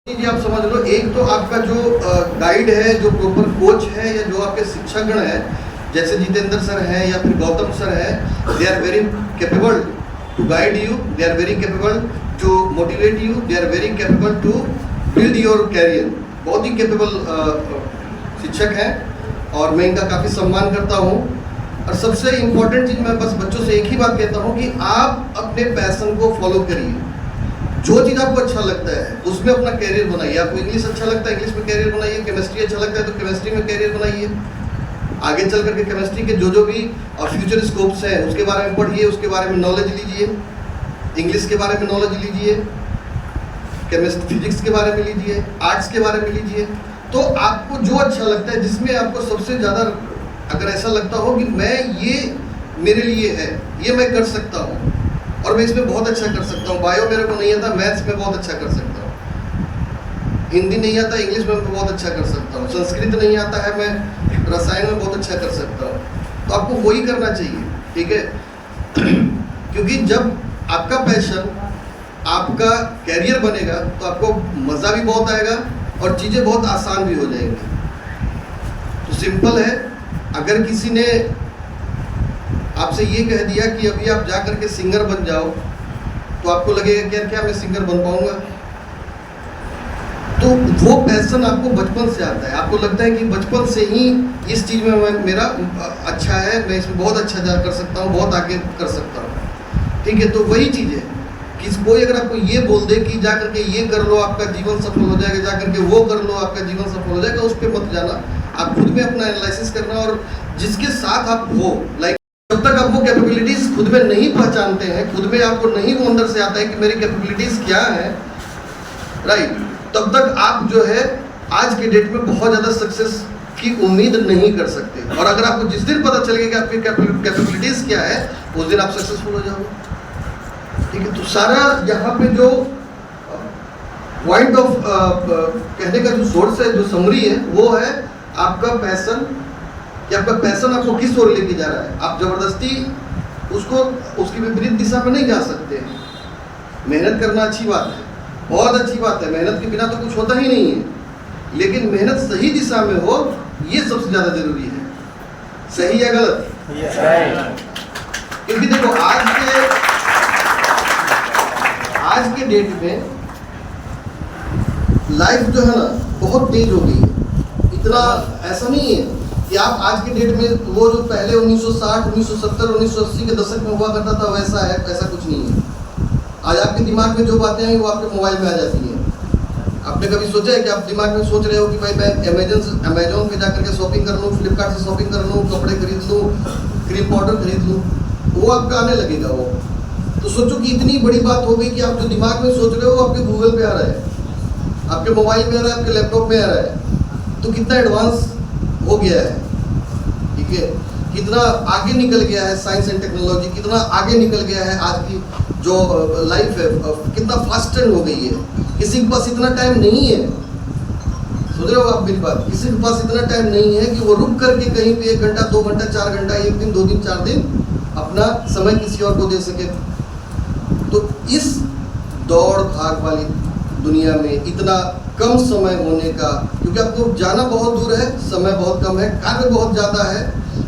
जी आप समझ लो, एक तो आपका जो गाइड है, जो प्रॉपर कोच है, या जो आपके शिक्षकगण है, जैसे जितेंद्र सर हैं या फिर गौतम सर हैं, they are very capable to guide you, they are very capable to motivate you, they are very capable to build your career. बहुत ही कैपेबल शिक्षक हैं और मैं इनका काफ़ी सम्मान करता हूँ। और सबसे इम्पोर्टेंट चीज़ मैं बस बच्चों से एक ही बात कहता हूँ कि आप अपने पैशन को फॉलो करिए। जो चीज़ आपको अच्छा लगता है उसमें अपना कैरियर बनाइए। आपको इंग्लिश अच्छा लगता है, इंग्लिश में कैरियर बनाइए। केमिस्ट्री अच्छा लगता है तो केमिस्ट्री में कैरियर बनाइए। आगे चल करके केमिस्ट्री के जो भी फ्यूचर स्कोप्स हैं उसके बारे में पढ़िए, उसके बारे में नॉलेज लीजिए। इंग्लिश के बारे में नॉलेज लीजिए, केमिस्ट्री फिजिक्स के बारे में लीजिए, आर्ट्स के बारे में लीजिए। तो आपको जो अच्छा लगता है, जिसमें आपको सबसे ज़्यादा अगर ऐसा लगता हो कि मैं ये मेरे लिए है, ये मैं कर सकता हूँ और मैं इसमें बहुत अच्छा कर सकता हूँ। बायो मेरे को नहीं आता, मैथ्स में बहुत अच्छा कर सकता हूँ। हिंदी नहीं आता, इंग्लिश में बहुत अच्छा कर सकता हूँ। संस्कृत नहीं आता है, मैं रसायन में बहुत अच्छा कर सकता हूँ। तो आपको वही करना चाहिए, ठीक है? क्योंकि जब आपका पैशन आपका कैरियर बनेगा तो आपको मज़ा भी बहुत आएगा और चीज़ें बहुत आसान भी हो जाएंगी। तो सिंपल है, अगर किसी ने आपसे ये कह दिया कि अभी आप जा करके सिंगर बन जाओ, तो आपको लगेगा कि यार क्या मैं सिंगर बन पाऊंगा? तो वो पैशन आपको बचपन से आता है। आपको लगता है कि बचपन से ही इस चीज़ में मेरा अच्छा है, मैं इसमें बहुत अच्छा जा कर सकता हूँ, बहुत आगे कर सकता हूँ, ठीक है? तो वही चीज़ है कि कोई अगर आपको ये बोल दे कि जा करके ये कर लो आपका जीवन सफल हो जाएगा, जा करके वो कर लो आपका जीवन सफल हो जाएगा, उस पर मत जाना। आप खुद में अपना एनालिसिस करना, और जिसके साथ आप हो, लाइक जब तक आप वो कैपेबिलिटीज खुद में नहीं पहचानते हैं, खुद में आपको नहीं वो अंदर से आता है कि मेरी कैपेबिलिटीज क्या है, राइट, तब तक आप जो है आज के डेट में बहुत ज़्यादा सक्सेस की उम्मीद नहीं कर सकते। और अगर आपको जिस दिन पता चलेगा कि आपकी कैपेबिलिटीज क्या है, उस दिन आप सक्सेसफुल हो जाओगे, ठीक है? तो सारा यहाँ पे जो पॉइंट ऑफ कहने का जो सोर्स है, जो समरी है, वो है आपका पैशन, कि आपका पैशन आपको किस ओर लेके जा रहा है। आप जबरदस्ती उसको उसकी विपरीत दिशा में नहीं जा सकते। मेहनत करना अच्छी बात है, बहुत अच्छी बात है, मेहनत के बिना तो कुछ होता ही नहीं है, लेकिन मेहनत सही दिशा में हो, ये सबसे ज़्यादा जरूरी है। सही या गलत? क्योंकि देखो आज के डेट में लाइफ जो है ना बहुत तेज हो गई है। इतना ऐसा नहीं है कि आप आज के डेट में वो जो पहले 1960, 1970, 1980 के दशक में हुआ करता था वैसा है, ऐसा कुछ नहीं है। आज आपके दिमाग में जो बातें हैं वो आपके मोबाइल में आ जाती हैं। आपने कभी सोचा है कि आप दिमाग में सोच रहे हो कि भाई मैं अमेजोन पे जाकर के शॉपिंग कर लूँ, फ्लिपकार्ट से शॉपिंग कर लूँ, कपड़े खरीद लूँ, क्रीम पाउडर खरीद लूँ, वो आपका आने लगेगा। वो तो सोचो कि इतनी बड़ी बात हो गई कि आप जो दिमाग में सोच रहे हो वो आपके गूगल पे आ रहा है, आपके मोबाइल में आ रहा है, आपके लैपटॉप में आ रहा है। तो कितना एडवांस हो गया है, ठीक है? कितना आगे निकल गया है साइंस एंड टेक्नोलॉजी, कितना आगे निकल गया है आज की जो लाइफ है, कितना फास्ट हो गई है। किसी के पास इतना टाइम नहीं है, सुन रहे हो आप मेरी बात? किसी के पास इतना टाइम नहीं है कि वो रुक करके कहीं पे 1 घंटा, 2 घंटा, 4 घंटा, 1 दिन, 2 दिन, 4 दिन अपना समय किसी और को दे सके। तो इस दौड़ भाग वाली दुनिया में इतना कम समय होने का, क्योंकि आपको जाना बहुत दूर है, समय बहुत कम है, कार्य बहुत ज़्यादा है,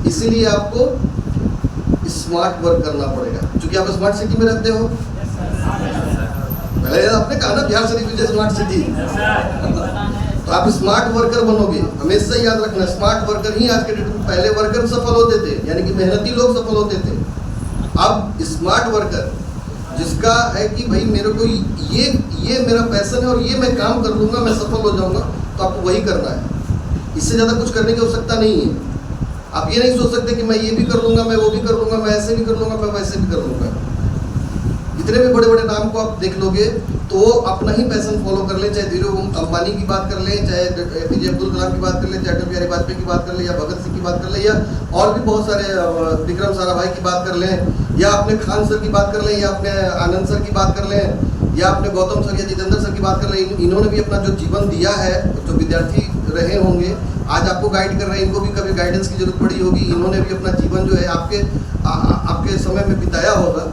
इसीलिए आपको स्मार्ट वर्क करना पड़ेगा। क्योंकि आप स्मार्ट सिटी में रहते हो, पहले आपने कहा ना Bihar Sharif is smart city, तो आप स्मार्ट वर्कर बनोगे। हमेशा याद रखना, स्मार्ट वर्कर ही आज के डेट में, पहले वर्कर सफल होते थे, यानी कि मेहनती लोग सफल होते थे। अब स्मार्ट वर्कर जिसका है कि भाई मेरे को ये मेरा पैशन है और ये मैं काम कर लूँगा, मैं सफल हो जाऊँगा, तो आपको वही करना है। इससे ज़्यादा कुछ करने की आवश्यकता नहीं है। आप ये नहीं सोच सकते कि मैं ये भी कर लूँगा, मैं वो भी कर लूँगा, मैं ऐसे भी कर लूँगा, मैं वैसे भी कर लूँगा। जितने भी बड़े बड़े नाम को आप देख लोगे तो वो अपना ही पैशन फॉलो कर ले, चाहे धीरू अंबानी की बात कर ले, चाहे APJ अब्दुल कलाम की बात कर ले, चाहे अटल बिहारी वाजपेयी की बात कर ले, या भगत सिंह की बात कर ले, या और भी बहुत सारे विक्रम साराभाई की बात कर लें, या अपने खान सर की बात कर लें, या अपने आनंद सर की बात कर लें, या अपने गौतम सर या जितेंद्र सर की बात कर लें। इन्होंने भी अपना जो जीवन दिया है, जो विद्यार्थी रहे होंगे, आज आपको गाइड कर रहे हैं, इनको भी कभी गाइडेंस की जरूरत पड़ी होगी। इन्होंने भी अपना जीवन जो है आपके समय में बिताया होगा।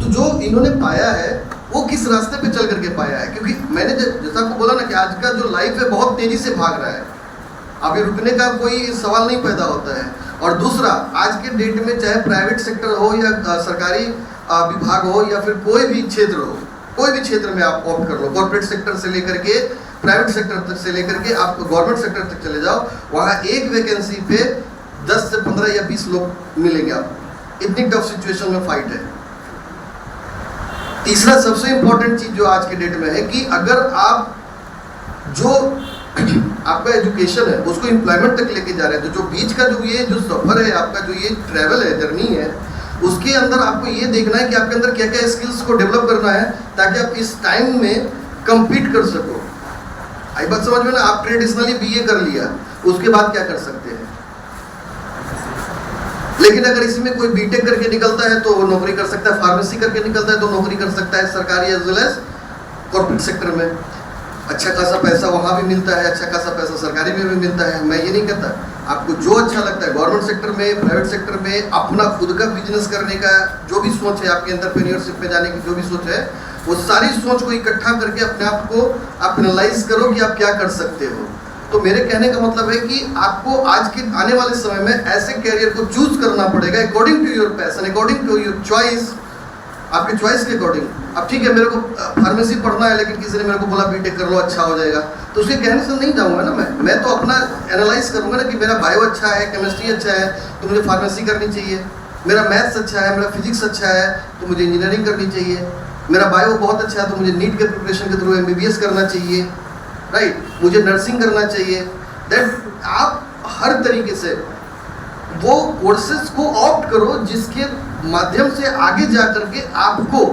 तो जो इन्होंने पाया है वो किस रास्ते पे चल करके पाया है। क्योंकि मैंने जैसा आपको बोला ना कि आज का जो लाइफ है बहुत तेजी से भाग रहा है, अभी रुकने का कोई सवाल नहीं पैदा होता है। और दूसरा, आज के डेट में चाहे प्राइवेट सेक्टर हो या सरकारी विभाग हो या फिर कोई भी क्षेत्र हो, कोई भी क्षेत्र में आप ऑप्ट कर लो, कॉर्पोरेट सेक्टर से लेकर के प्राइवेट सेक्टर तक से लेकर के आप गवर्नमेंट सेक्टर तक चले जाओ, वहाँ एक वैकेंसी पे 10 से 15 या 20 लोग मिलेंगे आपको। इतनी टफ सिचुएशन में फाइट है। तीसरा सबसे इंपॉर्टेंट चीज जो आज के डेट में है कि अगर आप जो आपका एजुकेशन है उसको एम्प्लॉयमेंट तक लेके जा रहे हैं, तो जो बीच का जो सफर है, आपका जो ये ट्रैवल है, जर्नी है, उसके अंदर आपको ये देखना है कि आपके अंदर क्या क्या स्किल्स को डेवलप करना है ताकि आप इस टाइम में compete कर सको। आई बात समझ में ना? आप ट्रेडिशनली बीए कर लिया, उसके बाद क्या कर सकते हैं, लेकिन अगर इसमें कोई बीटेक करके निकलता है तो वो नौकरी कर सकता है, फार्मेसी करके निकलता है तो नौकरी कर सकता है सरकारी as well as corporate sector में। अच्छा खासा पैसा वहाँ भी मिलता है, अच्छा खासा पैसा सरकारी में भी मिलता है। मैं ये नहीं कहता, आपको जो अच्छा लगता है गवर्नमेंट सेक्टर में, प्राइवेट सेक्टर में, अपना खुद का बिजनेस करने का जो भी सोच है, आपके एंटरप्रेन्योरशिप में जाने की जो भी सोच है, वो सारी सोच को इकट्ठा करके अपने आप को आप एनालाइज करो कि आप क्या कर सकते हो। तो मेरे कहने का मतलब है कि आपको आज के आने वाले समय में ऐसे कैरियर को चूज करना पड़ेगा according to your passion, according to your choice, आपके चॉइस के अकॉर्डिंग। अब ठीक है, मेरे को फार्मेसी पढ़ना है, लेकिन किसी ने मेरे को बोला बीटेक कर लो, अच्छा हो जाएगा, तो उसके कहने से नहीं जाऊंगा ना मैं तो अपना एनालाइज करूंगा ना कि मेरा बायो अच्छा है, केमिस्ट्री अच्छा है, तो मुझे फार्मेसी करनी चाहिए। मेरा मैथ्स अच्छा है, मेरा फिजिक्स अच्छा है, तो मुझे इंजीनियरिंग करनी चाहिए। मेरा बायो बहुत अच्छा है, तो मुझे नीट के प्रिपरेशन के थ्रू MBBS करना चाहिए, राइट, मुझे नर्सिंग करना चाहिए। दैट आप हर तरीके से वो कोर्सेज को ऑप्ट करो जिसके माध्यम से आगे जा करके आपको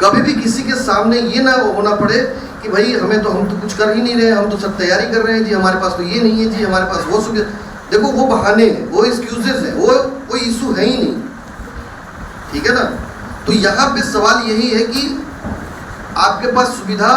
कभी भी किसी के सामने ये ना होना पड़े कि भाई हम तो कुछ कर ही नहीं रहे, हम तो सब तैयारी कर रहे हैं जी, हमारे पास तो ये नहीं है जी, हमारे पास वो सुविधा। देखो वो बहाने हैं, वो एक्सक्यूजेस हैं, वो कोई इशू है ही नहीं, ठीक है ना। तो यहाँ पे सवाल यही है कि आपके पास सुविधा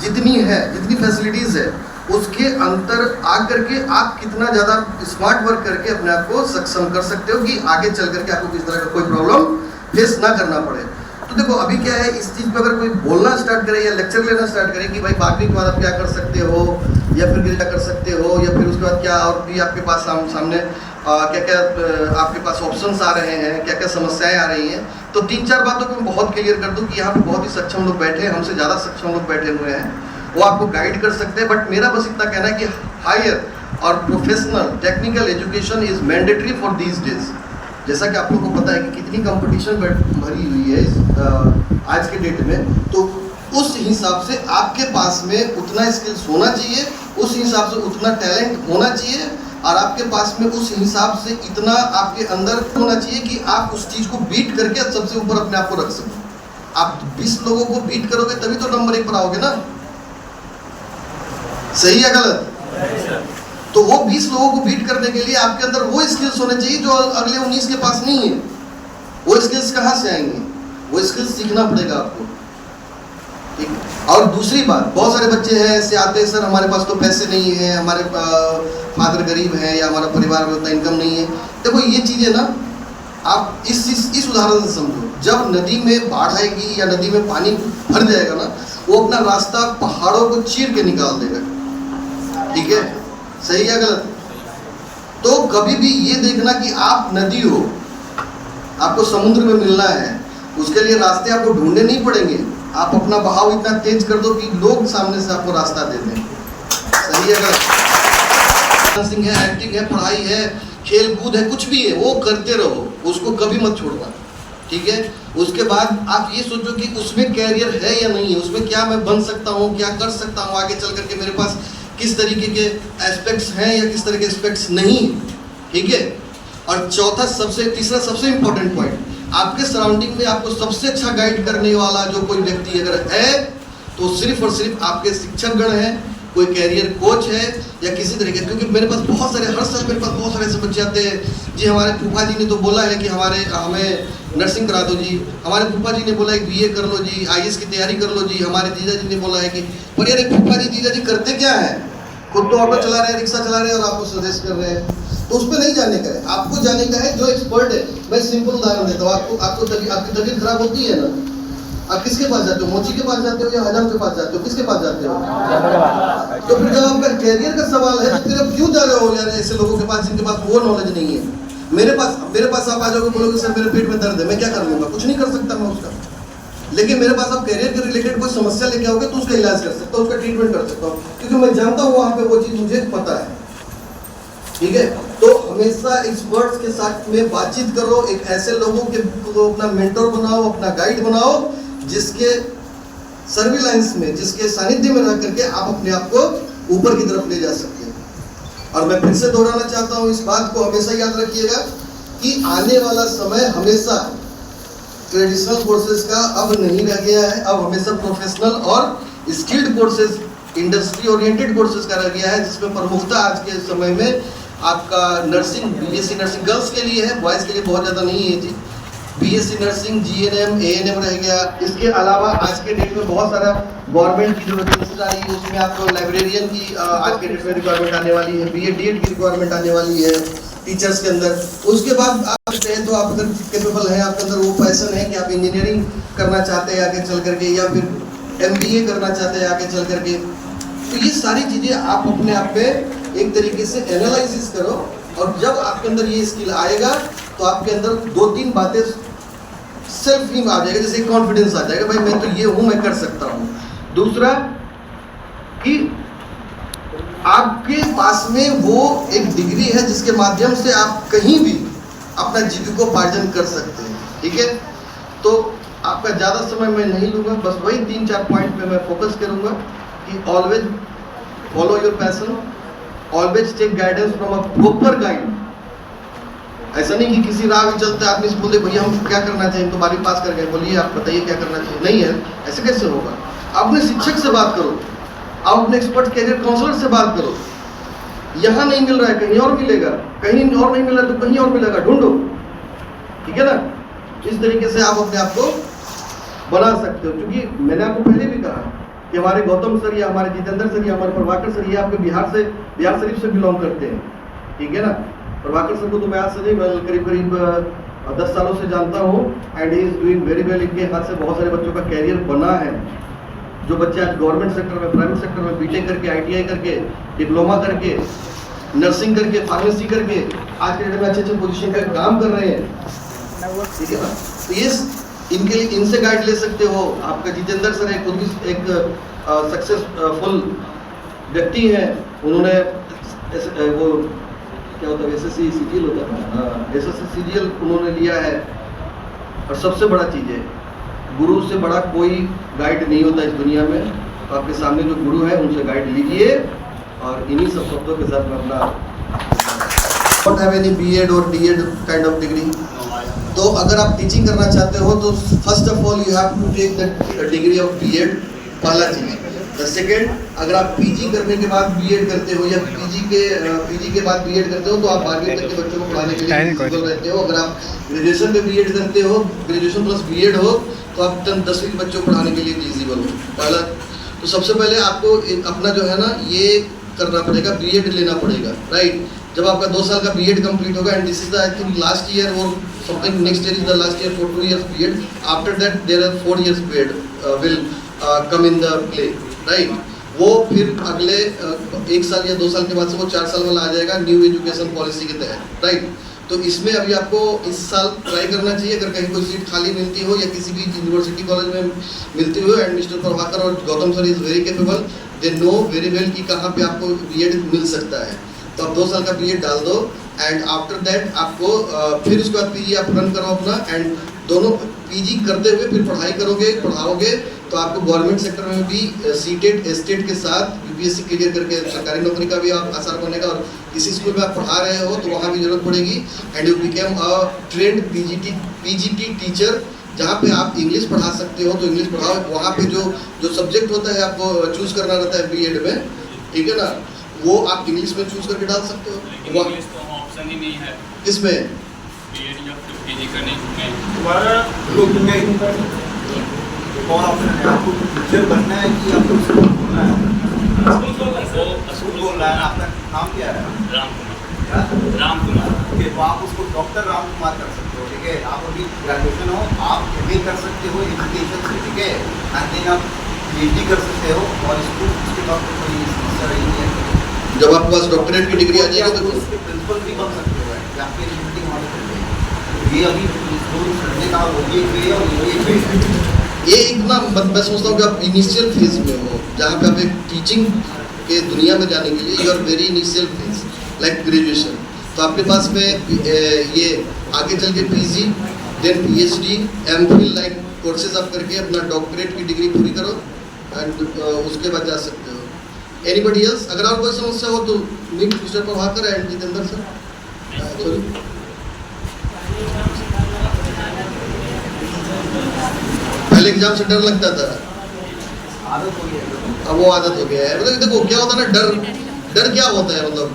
जितनी है, जितनी फैसिलिटीज है, उसके अंतर आकर के आप कितना ज़्यादा स्मार्ट वर्क करके अपने आप को सक्षम कर सकते हो कि आगे चल करके आपको किस तरह का कोई प्रॉब्लम फेस ना करना पड़े। तो देखो अभी क्या है, इस चीज़ पे अगर कोई बोलना स्टार्ट करे या लेक्चर लेना स्टार्ट करे कि भाई 12वीं के बाद आप क्या कर सकते हो, या फिर क्या कर सकते हो, या फिर उसके बाद क्या और भी आपके पास सामने क्या क्या आपके पास ऑप्शंस आ रहे हैं, क्या क्या समस्याएं आ रही हैं, तो 3-4 बातों को मैं बहुत क्लियर कर दूं कि यहाँ पे बहुत ही सक्षम लोग बैठे हैं, हमसे ज़्यादा सक्षम लोग बैठे हुए हैं, वो आपको गाइड कर सकते हैं। बट मेरा बस इतना कहना है कि हायर और professional technical education is mandatory for these days. जैसा कि आप लोगों को पता है कि कितनी कंपटीशन भरी हुई है आज के डेट में, तो उस हिसाब से आपके पास में उतना स्किल्स होना चाहिए, उस हिसाब से उतना टैलेंट होना चाहिए, और आपके पास में उस हिसाब से इतना आपके अंदर होना चाहिए कि आप उस चीज़ को बीट करके सबसे ऊपर अपने आप को रख सको। आप 20 लोगों को बीट करोगे तभी तो नंबर 1 पर आओगे ना, सही है गलत? तो वो 20 लोगों को बीट करने के लिए आपके अंदर वो स्किल्स होने चाहिए जो अगले 19 के पास नहीं है। वो स्किल्स कहाँ से आएंगे? वो स्किल्स सीखना पड़ेगा आपको, ठीक। और दूसरी बात, बहुत सारे बच्चे हैं ऐसे आते हैं, सर हमारे पास तो पैसे नहीं है, हमारे फादर गरीब है, या हमारा परिवार में उतना इनकम नहीं है। देखो ये चीज़ें ना आप इस उदाहरण से समझो, जब नदी में बाढ़ आएगी या नदी में पानी भर जाएगा ना, वो अपना रास्ता पहाड़ों को चीर के निकाल देगा, ठीक है, सही है गलत? तो कभी भी ये देखना कि आप नदी हो, आपको समुद्र में मिलना है, उसके लिए रास्ते आपको ढूंढने नहीं पड़ेंगे, आप अपना बहाव इतना तेज कर दो कि लोग सामने से आपको रास्ता दे दें, सही है गलत? डांसिंग है, एक्टिंग है, पढ़ाई है, खेल कूद है, कुछ भी है, वो करते रहो, उसको कभी मत छोड़ना, ठीक है। उसके बाद आप ये सोचो कि उसमें कैरियर है या नहीं है, उसमें क्या मैं बन सकता हूँ, क्या कर सकता हूँ आगे चल करके, मेरे पास किस तरीके के एस्पेक्ट्स हैं या किस तरह के एस्पेक्ट्स नहीं, ठीक है। और तीसरा सबसे इंपॉर्टेंट पॉइंट, आपके सराउंडिंग में आपको सबसे अच्छा गाइड करने वाला जो कोई व्यक्ति अगर है, तो सिर्फ और सिर्फ आपके शिक्षकगण हैं, कोई कैरियर कोच है या किसी तरीके। क्योंकि मेरे पास बहुत सारे, हर साल मेरे पास बहुत सारे ऐसे बच्चे आते हैं जी, हमारे फूफा जी ने तो बोला है कि हमें नर्सिंग करा दो जी, हमारे फूफा जी ने बोला है BA कर लो जी, IAS की तैयारी कर लो जी, हमारे जीजा जी ने बोला है कि, पर यार फूफा जी जीजा जी करते क्या है, खुद तो ऑटो चला रहे हैं, रिक्शा चला रहे हैं और आपको सजेस्ट कर रहे हैं, तो उस पर नहीं जाने का है, आपको जाने का है जो एक्सपर्ट है। मैं सिंपल उदाहरण देता हूँ, आपकी तबीयत खराब होती है ना, आप किसके पास जाते हो? मोची के पास जाते हो या हजाम के पास जाते हो? किसके पास जाते हो? तो फिर जब आपका कैरियर का सवाल है तो फिर आप क्यों जा रहे हो यार ऐसे लोगों के पास जिनके पास वो नॉलेज नहीं है? मेरे पास आप आ जाओगे, बोलोगे सर मेरे पेट में दर्द है, मैं क्या कर लूंगा? कुछ नहीं कर सकता मैं उसका। लेकिन मेरे पास आप कैरियर के रिलेटेड कोई समस्या लेके आओगे तो उसका इलाज कर सकता हूँ, उसका ट्रीटमेंट कर सकता हूँ, क्योंकि मैं जानता हूँ वहां पे वो चीज मुझे पता है। ठीक है, तो हमेशा एक्सपर्ट्स के साथ में बातचीत करो, एक ऐसे लोगों के को अपना मेंटर बनाओ, अपना गाइड बनाओ, जिसके सर्विलांस में, जिसके सानिध्य में रह करके आप अपने आप को ऊपर की तरफ ले जा सकते हैं। और मैं फिर से दोहराना चाहता हूँ, इस बात को हमेशा याद रखिएगा कि आने वाला समय हमेशा ट्रेडिशनल कोर्सेज का अब नहीं रह गया है, अब हमेशा प्रोफेशनल और skilled courses, industry oriented courses का रह गया है, जिसमें प्रमुखता आज के समय में आपका नर्सिंग, बीएससी नर्सिंग गर्ल्स के लिए है, बॉयज़ के लिए बहुत ज़्यादा नहीं है जी। बीएससी नर्सिंग, जीएनएम, एएनएम रह गया। इसके अलावा आज के डेट में बहुत सारा गवर्नमेंट की जो वैकेंसीज आ रही है, उसमें आपको लाइब्रेरियन की आज के डेट में रिक्वायरमेंट आने वाली है, बीए डीएड की रिक्वायरमेंट आने वाली है टीचर्स के अंदर। उसके बाद आप चाहें तो आप अगर कैपेबल हैं, आपके अंदर वो पैशन है कि आप इंजीनियरिंग करना चाहते हैं आगे चल करके, या फिर एमबीए करना चाहते हैं आगे चल करके, तो ये सारी चीज़ें आप अपने आप में एक तरीके से एनालिसिस करो, और जब आपके अंदर ये स्किल आएगा तो आपके अंदर 2-3 बातें सेल्फ ही आ जाएगा, जैसे कॉन्फिडेंस आ जाएगा, भाई मैं तो ये हूँ, मैं कर सकता हूँ। दूसरा कि आपके पास में वो एक डिग्री है जिसके माध्यम से आप कहीं भी अपना जीविकोपार्जन कर सकते हैं। ठीक है, तो आपका ज़्यादा समय मैं नहीं लूँगा, बस वही 3-4 पॉइंट पे मैं फोकस करूँगा कि always follow your passion, always take guidance from a proper guide. ऐसा नहीं कि किसी राह में चलते आदमी से बोले भैया हम क्या करना चाहिए, तो 12वीं पास कर गए, बोलिए आप बताइए क्या करना चाहिए। नहीं है, ऐसे कैसे होगा? अपने शिक्षक से बात करो, आप अपने एक्सपर्ट कैरियर काउंसलर से बात करो। यहाँ नहीं मिल रहा है कहीं और मिलेगा, कहीं और नहीं मिल रहा है तो कहीं और मिलेगा, ढूंढो। ठीक है ना? इस तरीके से आप अपने आप को बना सकते हो, क्योंकि मैंने आपको पहले भी कहा कि हमारे गौतम सर या हमारे जितेंद्र सर या हमारे प्रभाकर सर, ये आपके बिहार शरीफ से बिलोंग करते हैं। ठीक है ना? प्रभाकर सर को तो मैं आज से नहीं, करीब 10 सालों से जानता हूँ, and he is doing very well. इनके हाथ से बहुत सारे बच्चों का कैरियर बना है। जो बच्चे आज गवर्नमेंट सेक्टर में, प्राइवेट सेक्टर में बीटेक करके, आईटीआई करके, डिप्लोमा करके, नर्सिंग करके, फार्मेसी करके आज के डेट में अच्छे पोजीशन पर काम कर रहे हैं। ठीक है ना? तो ये इनके लिए इनसे गाइड ले सकते हो। आपका जितेंद्र सर एक खुद भी एक सक्सेसफुल व्यक्ति हैं। उन्होंने वो क्या होता है, एसएससी सीजीएल होता है, एसएससी सीजीएल उन्होंने लिया है। और सबसे बड़ा चीज़ है, गुरु से बड़ा कोई गाइड नहीं होता इस दुनिया में। तो आपके सामने जो गुरु है उनसे गाइड लीजिए, और इन्हीं सब शब्दों के साथ मैं अपना डोंट हैव एनी बीएड और डीएड काइंड ऑफ डिग्री। तो अगर आप टीचिंग करना चाहते हो तो first of all you have to take the degree of B Ed, पहला चीज़। द सेकेंड, अगर आप पीजी करने के बाद बीएड करते हो या पीजी के बाद बीएड करते हो तो आप 12वीं तक के बच्चों को पढ़ाने के लिए एलिजिबल रहते हो। अगर आप ग्रेजुएशन में बीएड करते हो, ग्रेजुएशन प्लस बीएड हो, तो आप 10वीं के बच्चों को पढ़ाने के लिए एलिजिबल हो। पहला तो सबसे पहले आपको अपना जो है ना ये करना पड़ेगा, बीएड लेना पड़ेगा, राइट। जब आपका 2 साल का बीएड कंप्लीट होगा, and this is the I think last year और something, next year is the last year for 2 years BEd. After that there are 4 years BEd will come in the play, right. वो फिर अगले 1 साल या 2 साल के बाद से वो 4 साल वाला आ जाएगा न्यू एजुकेशन पॉलिसी के तहत, राइट। तो इसमें अभी आपको इस साल ट्राई करना चाहिए, अगर कहीं कोई सीट खाली मिलती हो या किसी भी यूनिवर्सिटी कॉलेज में मिलती हो। एंड मिस्टर प्रभाकर और Gautam sir is very capable, they know very well कि कहाँ पे आपको बीएड मिल सकता है। तो आप 2 साल का बीएड डाल दो, एंड आफ्टर दैट आपको फिर उसके बाद पीजी आप रन करो अपना, एंड दोनों पीजी करते हुए फिर पढ़ाई करोगे, पढ़ाओगे, तो आपको गवर्नमेंट सेक्टर में भी सीटेट एस्टेट के साथ यूपीएससी क्लियर करके सरकारी नौकरी का भी आप आसार बनेगा। और किसी स्कूल में आप पढ़ा रहे हो तो वहाँ भी जरूरत पड़ेगी, and you became a trend PGT teacher, जहाँ पे आप इंग्लिश पढ़ा सकते हो तो इंग्लिश पढ़ाओ। वहाँ पे जो सब्जेक्ट होता है आपको चूज़ करना रहता है बीएड में, ठीक है ना, वो आप इंग्लिश में चूज़ करके डाल सकते हो। इंग्लिश तो ऑप्शन ही नहीं है किसमें? बीएड या फिर पीजी करने में। और ऑप्शन है, आपको टीचर बनना है कि आपको स्कूल बोलना है? स्कूल बोल रहा है। आपका नाम क्या है? राम कुमार। ओके, तो आप उसको डॉक्टर राम कुमार कर सकते हो, ठीक है। आप अभी ग्रेजुएशन हो, आप MA कर सकते हो एजुकेशन से, ठीक है, एंड देन आप PhD कर सकते हो, और उसके बाद कोई समस्या नहीं है। जब आपके पास डॉक्टरेट की डिग्री आ जाएगी तो उसके प्रिंसिपल भी बन सकते हो, या आपके मीटिंग वहाँ पे चल जाएगी। ये अभी करने का वो भी एक वे है और ये एक वे है। ये एक ना मैं समझता हूँ कि आप इनिशियल फेज में हो, जहाँ पे आप एक टीचिंग के दुनिया में जाने के लिए you are very initial phase like graduation. तो आपके पास में ये आगे चल के PG देन PhD MPhil लाइक कोर्सेज आप करके अपना डॉक्टरेट की डिग्री पूरी करो एंड उसके बाद जा सकते हो। Anybody else? अगर और कोई समस्या हो तो mister Prabhakar and Jitendra sir. Sorry, पहले एग्जाम से डर लगता था, आदत हो गई है। अब वो आदत हो गया है। मतलब देखो क्या होता है ना, डर क्या होता है मतलब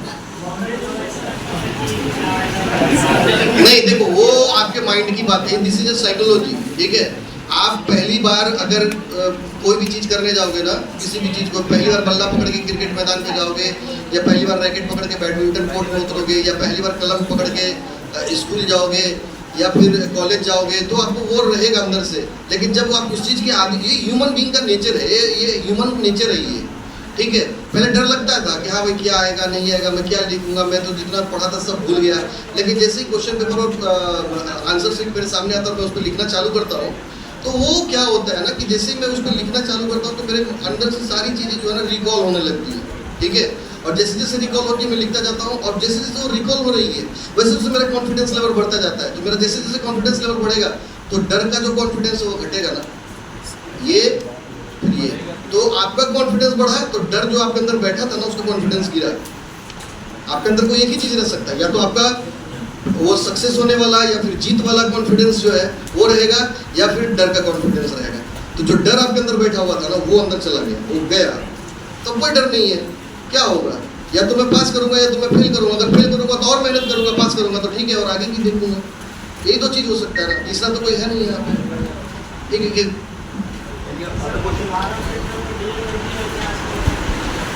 नहीं, देखो वो आपके माइंड की बात है, दिस इज अ साइकोलॉजी, ठीक है। आप पहली बार अगर कोई भी चीज करने जाओगे ना, किसी भी चीज को पहली बार बल्ला पकड़ के क्रिकेट मैदान पे जाओगे, या पहली बार रैकेट पकड़ के बैडमिंटन कोर्ट में उतरोगे, या पहली बार कलम पकड़ के स्कूल जाओगे या फिर कॉलेज जाओगे, तो आपको वो रहेगा अंदर से। लेकिन जब आप उस चीज़ के आदि, ये ह्यूमन बीइंग का नेचर है, ये ह्यूमन नेचर है ये, ठीक है। पहले डर लगता था कि हाँ भाई क्या आएगा नहीं आएगा, मैं क्या लिखूंगा, मैं तो जितना पढ़ा था सब भूल गया। लेकिन जैसे ही क्वेश्चन पेपर और आंसर शीट मेरे सामने आता है, मैं उस पर लिखना चालू करता हूँ, तो वो क्या होता है ना कि जैसे ही मैं उस पर लिखना चालू करता हूँ तो मेरे अंदर से सारी चीज़ें जो है ना रिकॉल होने लगती है, ठीक है। और जैसे जैसे रिकॉल होती है मैं लिखता जाता हूँ, और जैसे जैसे वो रिकॉल हो रही है वैसे वैसे मेरा कॉन्फिडेंस लेवल बढ़ता जाता है। तो मेरा जैसे जैसे कॉन्फिडेंस लेवल बढ़ेगा तो डर का जो कॉन्फिडेंस है वो घटेगा ना, ये फिर ये। तो आपका कॉन्फिडेंस बढ़ा तो डर जो आपके अंदर बैठा था ना उसका कॉन्फिडेंस गिरा। आपके अंदर कोई एक ही चीज़ रह सकता है, या तो आपका वो सक्सेस होने वाला या फिर जीत वाला कॉन्फिडेंस जो है वो रहेगा, या फिर डर का कॉन्फिडेंस रहेगा। तो जो डर आपके अंदर बैठा हुआ था ना वो अंदर चला गया, वो गया, तब कोई डर नहीं है। क्या होगा, या तो मैं पास करूंगा या तो मैं फेल करूंगा। अगर फेल करूंगा तो और मेहनत करूंगा, पास करूंगा तो ठीक है और आगे की देखूंगा। यही दो चीज़ हो सकता है ना, तीसरा तो कोई है नहीं यहाँ पे, ठीक है।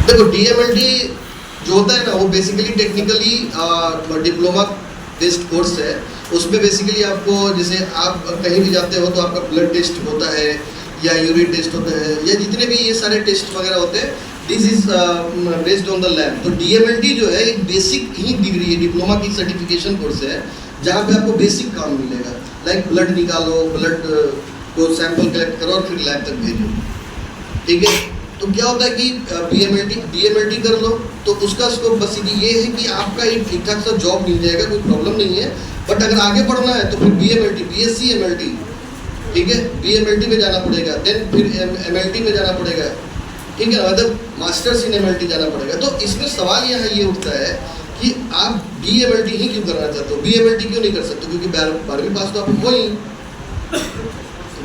देखो DMLT जो होता है ना वो basically technically diploma based course है। उसमें बेसिकली आपको, जैसे आप कहीं भी जाते हो तो आपका ब्लड टेस्ट होता है या यूरिन टेस्ट होता है, या जितने भी ये सारे टेस्ट वगैरह होते हैं, this is based on the lab. तो DMLT जो है एक बेसिक ही डिग्री है, डिप्लोमा की सर्टिफिकेशन कोर्स है, जहाँ पे आपको बेसिक काम मिलेगा, लाइक ब्लड निकालो, ब्लड को सैंपल कलेक्ट करो और फिर लैब तक भेजो, ठीक है। तो क्या होता है कि DMLT कर लो तो उसका स्कोप बस ये है कि आपका एक ठीक ठाक सा जॉब मिल जाएगा, कोई प्रॉब्लम नहीं है। बट अगर आगे बढ़ना है तो फिर BMLT, BSc MLT, ठीक है, BMLT में जाना पड़ेगा, देन फिर MLT में जाना पड़ेगा, ठीक है, मतलब मास्टर्स इन MLT जाना पड़ेगा। तो इसमें सवाल यहाँ ये उठता है कि आप DMLT ही क्यों करना चाहते हो, BMLT क्यों नहीं कर सकते? क्योंकि 12वीं पास तो आप हो ही,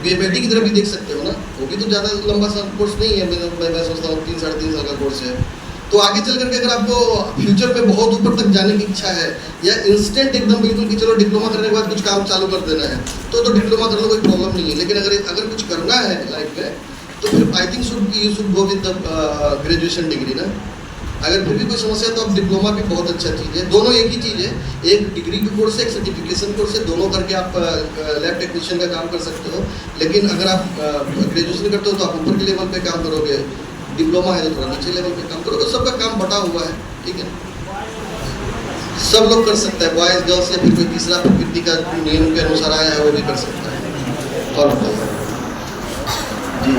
BMLT की तरफ भी देख सकते हो ना, वो भी तो ज़्यादा लंबा सा कोर्स नहीं है। मैं सोचता हूँ 3 साढ़े 3 साल का कोर्स है। तो आगे चल करके अगर आपको फ्यूचर में बहुत ऊपर तक जाने की इच्छा है, या इंस्टेंट एकदम बिल्कुल कि चलो डिप्लोमा करने के बाद कुछ काम चालू कर देना है, तो डिप्लोमा कर लो, कोई प्रॉब्लम नहीं है। लेकिन अगर कुछ करना है लाइफ में तो फिर I think you should go with the graduation degree ना। अगर फिर भी कोई समस्या है तो अब डिप्लोमा भी बहुत अच्छा चीज़ है, दोनों एक ही चीज़ है, एक डिग्री का कोर्स है, एक सर्टिफिकेशन कोर्स है, दोनों करके आप लैब टेक्नीशियन का काम कर सकते हो। लेकिन अगर आप ग्रेजुएशन करते हो तो आप ऊपर के लेवल पे काम करोगे, डिप्लोमा है तो थोड़ा नीचे लेवल पे काम करोगे। सबका काम बटा हुआ है, ठीक है, सब लोग कर सकता है, बॉयज़ गर्ल्स, या फिर कोई तीसरा प्रकृति का नियम के अनुसार आया है वो भी कर सकता है। और जी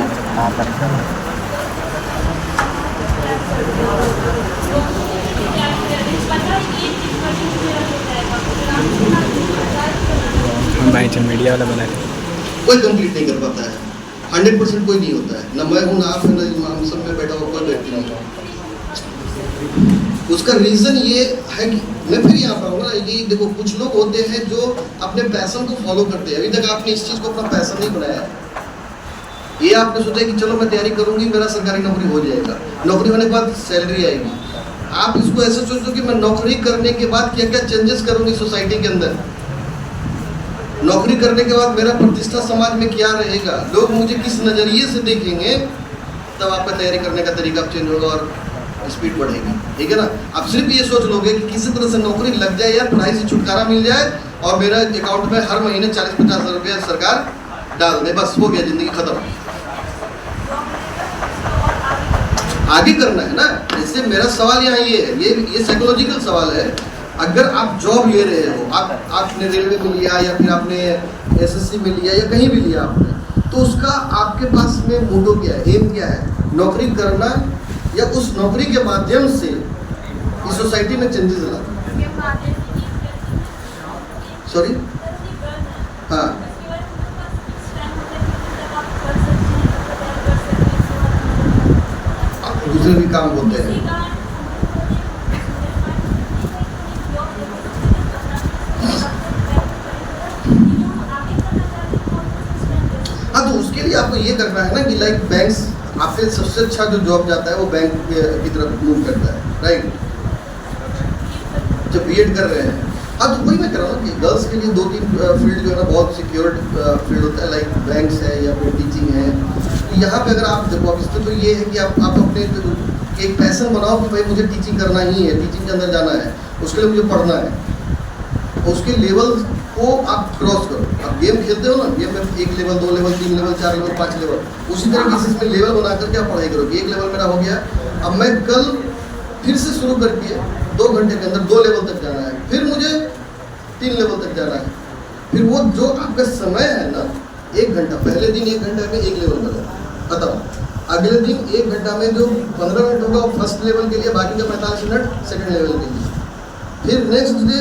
भाई जो मीडिया वाला बना रहे कोई कंप्लीट नहीं कर पाता है, 100% कोई नहीं होता है। ना मैं हूँ, ना आप हैं, ना हम सब में बैठा हुआ कोई व्यक्ति नहीं। उसका रीज़न ये है कि मैं फिर यहाँ पर आऊँगा ना, ये देखो कुछ लोग होते हैं जो अपने पैशन को फॉलो करते हैं। अभी तक आपने इस चीज़ को अपना पैशन नहीं बनाया है। ये आपने सोचा कि चलो मैं तैयारी करूंगी, मेरा सरकारी नौकरी हो जाएगा, नौकरी होने के बाद सैलरी आएगी। आप इसको ऐसे सोचो कि मैं नौकरी करने के बाद क्या क्या चेंजेस करूंगी सोसाइटी के अंदर, नौकरी करने के बाद मेरा प्रतिष्ठा समाज में क्या रहेगा, लोग मुझे किस नज़रिए से देखेंगे, तब आपका तैयारी करने का तरीका चेंज होगा और स्पीड बढ़ेगी, ठीक है ना। आप सिर्फ ये सोच लोगे कि किसी तरह से नौकरी लग जाए यार, पढ़ाई से छुटकारा मिल जाए और मेरा अकाउंट में हर महीने 40-50 हज़ार रुपया सरकार डाल दे, बस हो गया, ज़िंदगी ख़त्म। आगे करना है ना। इससे मेरा सवाल यहाँ ये है, ये साइकोलॉजिकल सवाल है। अगर आप जॉब ले रहे हो, आपने रेलवे में लिया या फिर आपने एसएससी में लिया या कहीं भी लिया आपने, तो उसका आपके पास में मोटो क्या है, एम क्या है? नौकरी करना या उस नौकरी के माध्यम से इस सोसाइटी में चेंजेस लाना। सॉरी, हाँ, दूसरे भी काम होते हैं। हाँ, तो उसके लिए आपको ये करना है ना कि लाइक बैंक्स, आपसे सबसे अच्छा जो जॉब जाता है वो बैंक की तरफ मूव करता है, राइट? जब बीएड कर रहे हैं, हाँ, तो वही मैं कह रहा हूँ कि गर्ल्स के लिए 2-3 फील्ड जो है ना बहुत सिक्योर्ड फील्ड होता है, लाइक बैंक्स है या फिर टीचिंग है। तो यहाँ पे अगर आप देखो, इसमें तो ये है कि आप अपने एक पैशन बनाओ कि भाई मुझे टीचिंग करना ही है, टीचिंग के अंदर जाना है, उसके लिए मुझे पढ़ना है। उसके लेवल को आप क्रॉस करो। आप गेम खेलते हो ना, गेम में 1 level, 2 level, 3 level, 4 level, 5 level, उसी तरीके से इसमें लेवल बना करके आप पढ़ाई करोगे। 1 लेवल मेरा हो गया, अब मैं कल फिर से शुरू करके 2 घंटे के अंदर 2 लेवल तक जाना है, फिर मुझे 3 लेवल तक जाना है। फिर वो जो आपका समय है ना, 1 घंटा, पहले दिन 1 घंटा में 1 लेवल बना खत्म। अगले दिन 1 घंटा में जो 15 मिनट होगा वो फर्स्ट लेवल के लिए, बाकी का 45 मिनट सेकंड लेवल के लिए। फिर नेक्स्ट डे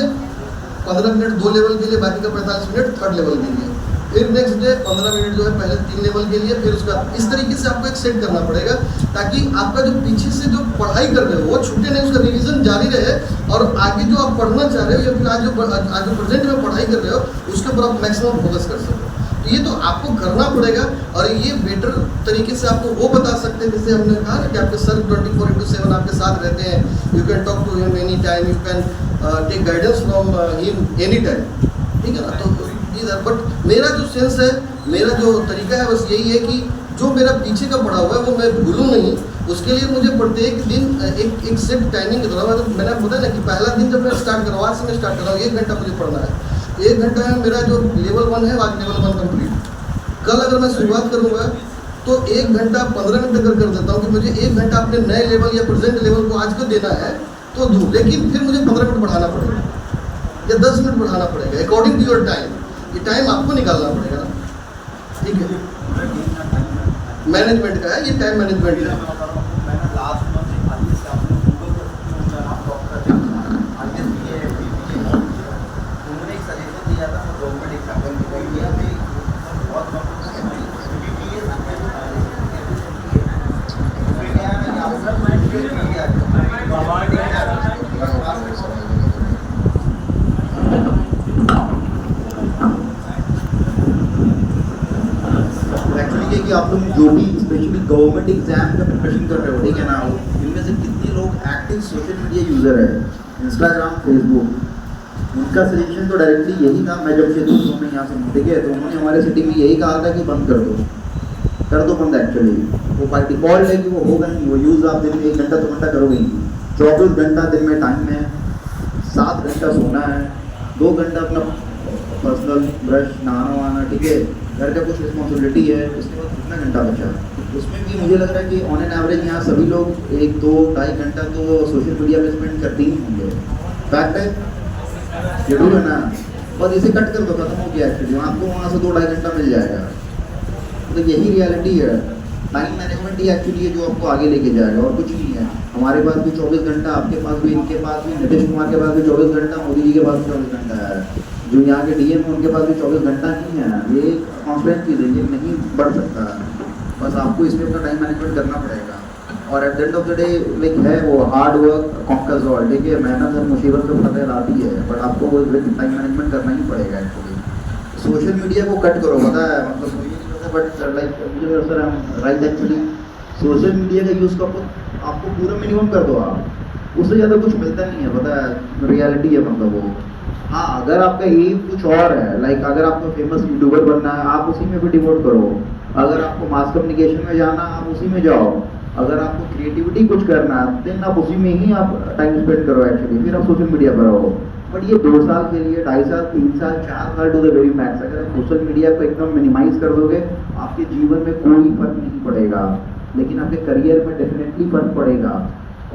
15 मिनट 2 लेवल के लिए, बाकी का 45 मिनट थर्ड लेवल के लिए। फिर नेक्स्ट डे 15 मिनट जो है पहले 3 लेवल के लिए, फिर उसका इस तरीके से आपको एक सेट करना पड़ेगा ताकि आपका जो पीछे से जो पढ़ाई कर रहे हो वो छूटे नहीं, उसका रिवीजन जारी रहे और आगे जो आप पढ़ना चाह रहे हो या फिर आज जो प्रेजेंट में पढ़ाई कर रहे हो उसके ऊपर आप मैक्सिमम फोकस कर सको। तो ये तो आपको करना पड़ेगा और ये बेटर तरीके से आपको वो बता सकते हैं, जैसे हमने कहा ना कि आपके सर 24/7 आपके साथ रहते हैं, you can talk to him any time, you can take guidance from him any time, ठीक है ना। तो बट मेरा जो सेंस है, मेरा जो तरीका है बस यही है कि जो मेरा पीछे का पढ़ा हुआ है वो मैं भूलूँ नहीं। उसके लिए मुझे प्रत्येक दिन एक सेट टाइमिंग के दौरान, मतलब मैंने बताया ना कि पहला दिन जब मैं स्टार्ट कर रहा हूँ, आज से मैं स्टार्ट कर रहा हूँ, 1 घंटा मुझे पढ़ना है। 1 घंटा है मेरा जो लेवल 1 है, आज लेवल 1 कंप्लीट। कल अगर मैं शुरुआत करूँगा तो 1 घंटा 15 मिनट अगर कर देता हूँ कि मुझे 1 घंटा अपने नए लेवल या प्रेजेंट लेवल को आज को देना है तो दूँ, लेकिन फिर मुझे 15 मिनट बढ़ाना पड़ेगा या 10 मिनट बढ़ाना पड़ेगा अकॉर्डिंग टू योर टाइम। ये टाइम आपको निकालना पड़ेगा ना, ठीक है। मैनेजमेंट का है ये, टाइम मैनेजमेंट है। कि आप लोग जो भी स्पेशली गवर्नमेंट एग्जाम का प्रिपरेशन कर रहे हो, ठीक है ना, इनमें से कितने लोग एक्टिव सोशल मीडिया यूज़र है, इंस्टाग्राम, फेसबुक, उनका सजेशन तो डायरेक्टली यही था। मैं जब शेतु में यहाँ से, ठीक है, तो उन्होंने हमारे सिटी में यही कहा था कि बंद कर दो बंद। एक्चुअली वो बाय डिफॉल्ट है कि वो होगा नहीं, वो यूज़ आप दिन में 1 घंटा 2 घंटा करोगे ही। 24 घंटा दिन में टाइम है, 7 घंटा सोना है, 2 घंटा अपना पर्सनल ब्रश, नहाना वहाना, ठीक है, घर का कुछ रिस्पॉन्सिबिलिटी है, इसके बाद कितना घंटा बचा। उसमें भी मुझे लग रहा है कि ऑन एन एवरेज यहाँ सभी लोग 1, 2, 2.5 घंटा तो सोशल मीडिया पे स्पेंड करते ही होंगे। फैक्ट है, जरूर है ना। बस इसे कट कर दो, खत्म हो गया। एक्चुअली आपको वहाँ से 2-2.5 घंटा मिल जाएगा। तो यही रियलिटी है। टाइम मैनेजमेंट ही एक्चुअली है जो आपको आगे लेके जाएगा और कुछ नहीं है। हमारे पास भी 24 घंटा, आपके पास भी, इनके पास भी, नीतीश कुमार के पास भी 24 घंटा, मोदी जी के पास भी 24 घंटा है, जो यहाँ के डीएम है उनके पास भी 24 घंटा नहीं है। ये कॉन्स्टेंट चीज़ है, ये नहीं बढ़ सकता। बस आपको इसमें अपना टाइम मैनेजमेंट करना पड़ेगा। और at the end of the day like है वो हार्ड वर्क कॉन्कर्स ऑल, ठीक है, मेहनत और मुसीबत तो फतेह लाती है, बट आपको वो टाइम मैनेजमेंट करना ही पड़ेगा। एक्चुअली सोशल मीडिया को कट करो, पता है, मतलब बट लाइक मुझे सर हम राइट, एक्चुअली सोशल मीडिया का यूज़ आपको पूरा मिनिमम कर दो आप, उससे ज़्यादा कुछ मिलता नहीं है, पता है, रियलिटी है मतलब वो। हाँ, अगर आपका एम कुछ और है, लाइक अगर आपको फेमस यूट्यूबर बनना है, आप उसी में भी डिवोट करो। अगर आपको मास कम्युनिकेशन में जाना, आप उसी में जाओ। अगर आपको क्रिएटिविटी कुछ करना है, देन आप उसी में ही आप टाइम स्पेंड करो एक्चुअली, फिर आप सोशल मीडिया पर आओ। बट ये 2 साल के लिए, 2.5 साल, 3 साल, 4 साल टू द वेरी मैक्स, अगर आप सोशल मीडिया को एकदम मिनिमाइज कर दोगे, आपके जीवन में कोई फर्क नहीं पड़ेगा, लेकिन आपके करियर में डेफिनेटली फर्क पड़ेगा।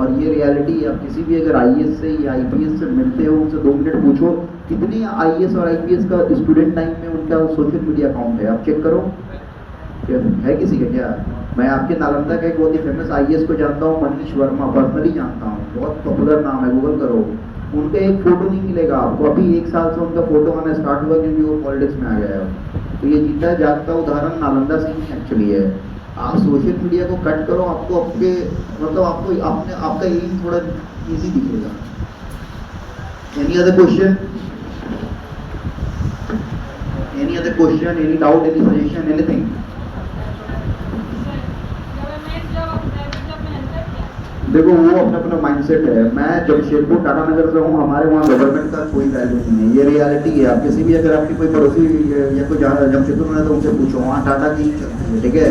और ये रियलिटी है। आप किसी भी अगर आईएएस से या आईपीएस से मिलते हो, उनसे 2 मिनट पूछो कितने आईएएस और आईपीएस का स्टूडेंट टाइम में उनका सोशल मीडिया अकाउंट है, आप चेक करो है किसी का क्या। मैं आपके नालंदा का एक बहुत ही फेमस आईएएस को जानता हूँ, मनीष वर्मा, पर्सनली जानता हूँ, बहुत पॉपुलर नाम है, गूगल करो, उनका एक फोटो नहीं मिलेगा आपको। अभी 1 साल से उनका फोटो आना स्टार्ट हुआ क्योंकि वो पॉलिटिक्स में आ गया है। तो ये जीता जागता उदाहरण नालंदा से ही एक्चुअली है। आप सोशल मीडिया को कट करो, आपको आपके मतलब आपको आपने आपका एम थोड़ा इजी दिखेगा। Any other question, any doubt, any suggestion, anything? देखो वो अपना अपना माइंडसेट है। मैं जमशेदपुर टाटा नगर से हूँ, हमारे वहाँ गवर्नमेंट का कोई वैल्यू नहीं है, ये रियलिटी है। आप किसी भी अगर आपकी कोई पड़ोसी या कोई जमशेदपुर में है तो उनसे पूछो, वहाँ टाटा की चलती है, ठीक है।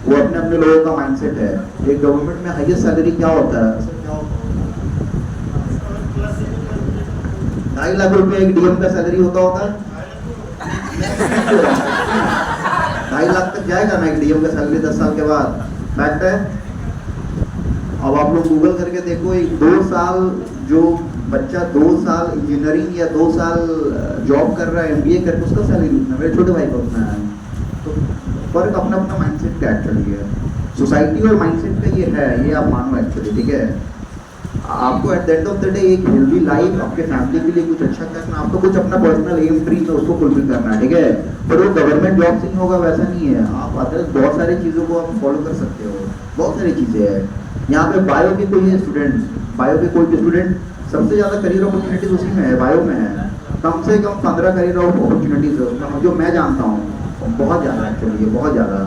वो अपने अपने लोगों का माइंडसेट है। एक गवर्नमेंट में हाईएस्ट सैलरी क्या होता है? 2.5 लाख रुपए एक डीएम का सैलरी होता है। 2.5 लाख तक जाएगा ना एक डीएम का सैलरी 10 साल के बाद, फैक्ट है। अब आप लोग गूगल करके देखो, एक 2 साल जो बच्चा 2 साल इंजीनियरिंग या 2 साल जॉब कर रहा है एमबीए करके, उसका सैलरी उतना, मेरे छोटे भाई का उतना है। तो फर्क अपना अपना माइंडसेट का एक्चुअली है, सोसाइटी और माइंडसेट का ये है, ये आप मानो एक्चुअली, ठीक है। आपको at the end of the day एक हेल्दी लाइफ, आपके फैमिली के लिए कुछ अच्छा करना, आपको कुछ अपना पर्सनल एम ड्रीम है उसको फुलफिल करना है, ठीक है। पर वो गवर्नमेंट जॉब से नहीं होगा, वैसा नहीं है। आप अदर बहुत सारी चीज़ों को आप फॉलो कर सकते हो, बहुत सारी चीज़ें हैं। यहाँ पे बायो के कोई स्टूडेंट, बायो के कोई भी स्टूडेंट, सबसे ज़्यादा करियर अपॉर्चुनिटीज उसी में है, बायो में है। कम से कम 15 करियर अपॉर्चुनिटीज है उसका, जो मैं जानता हूँ, बहुत ज़्यादा एक्चुअली है, बहुत ज़्यादा।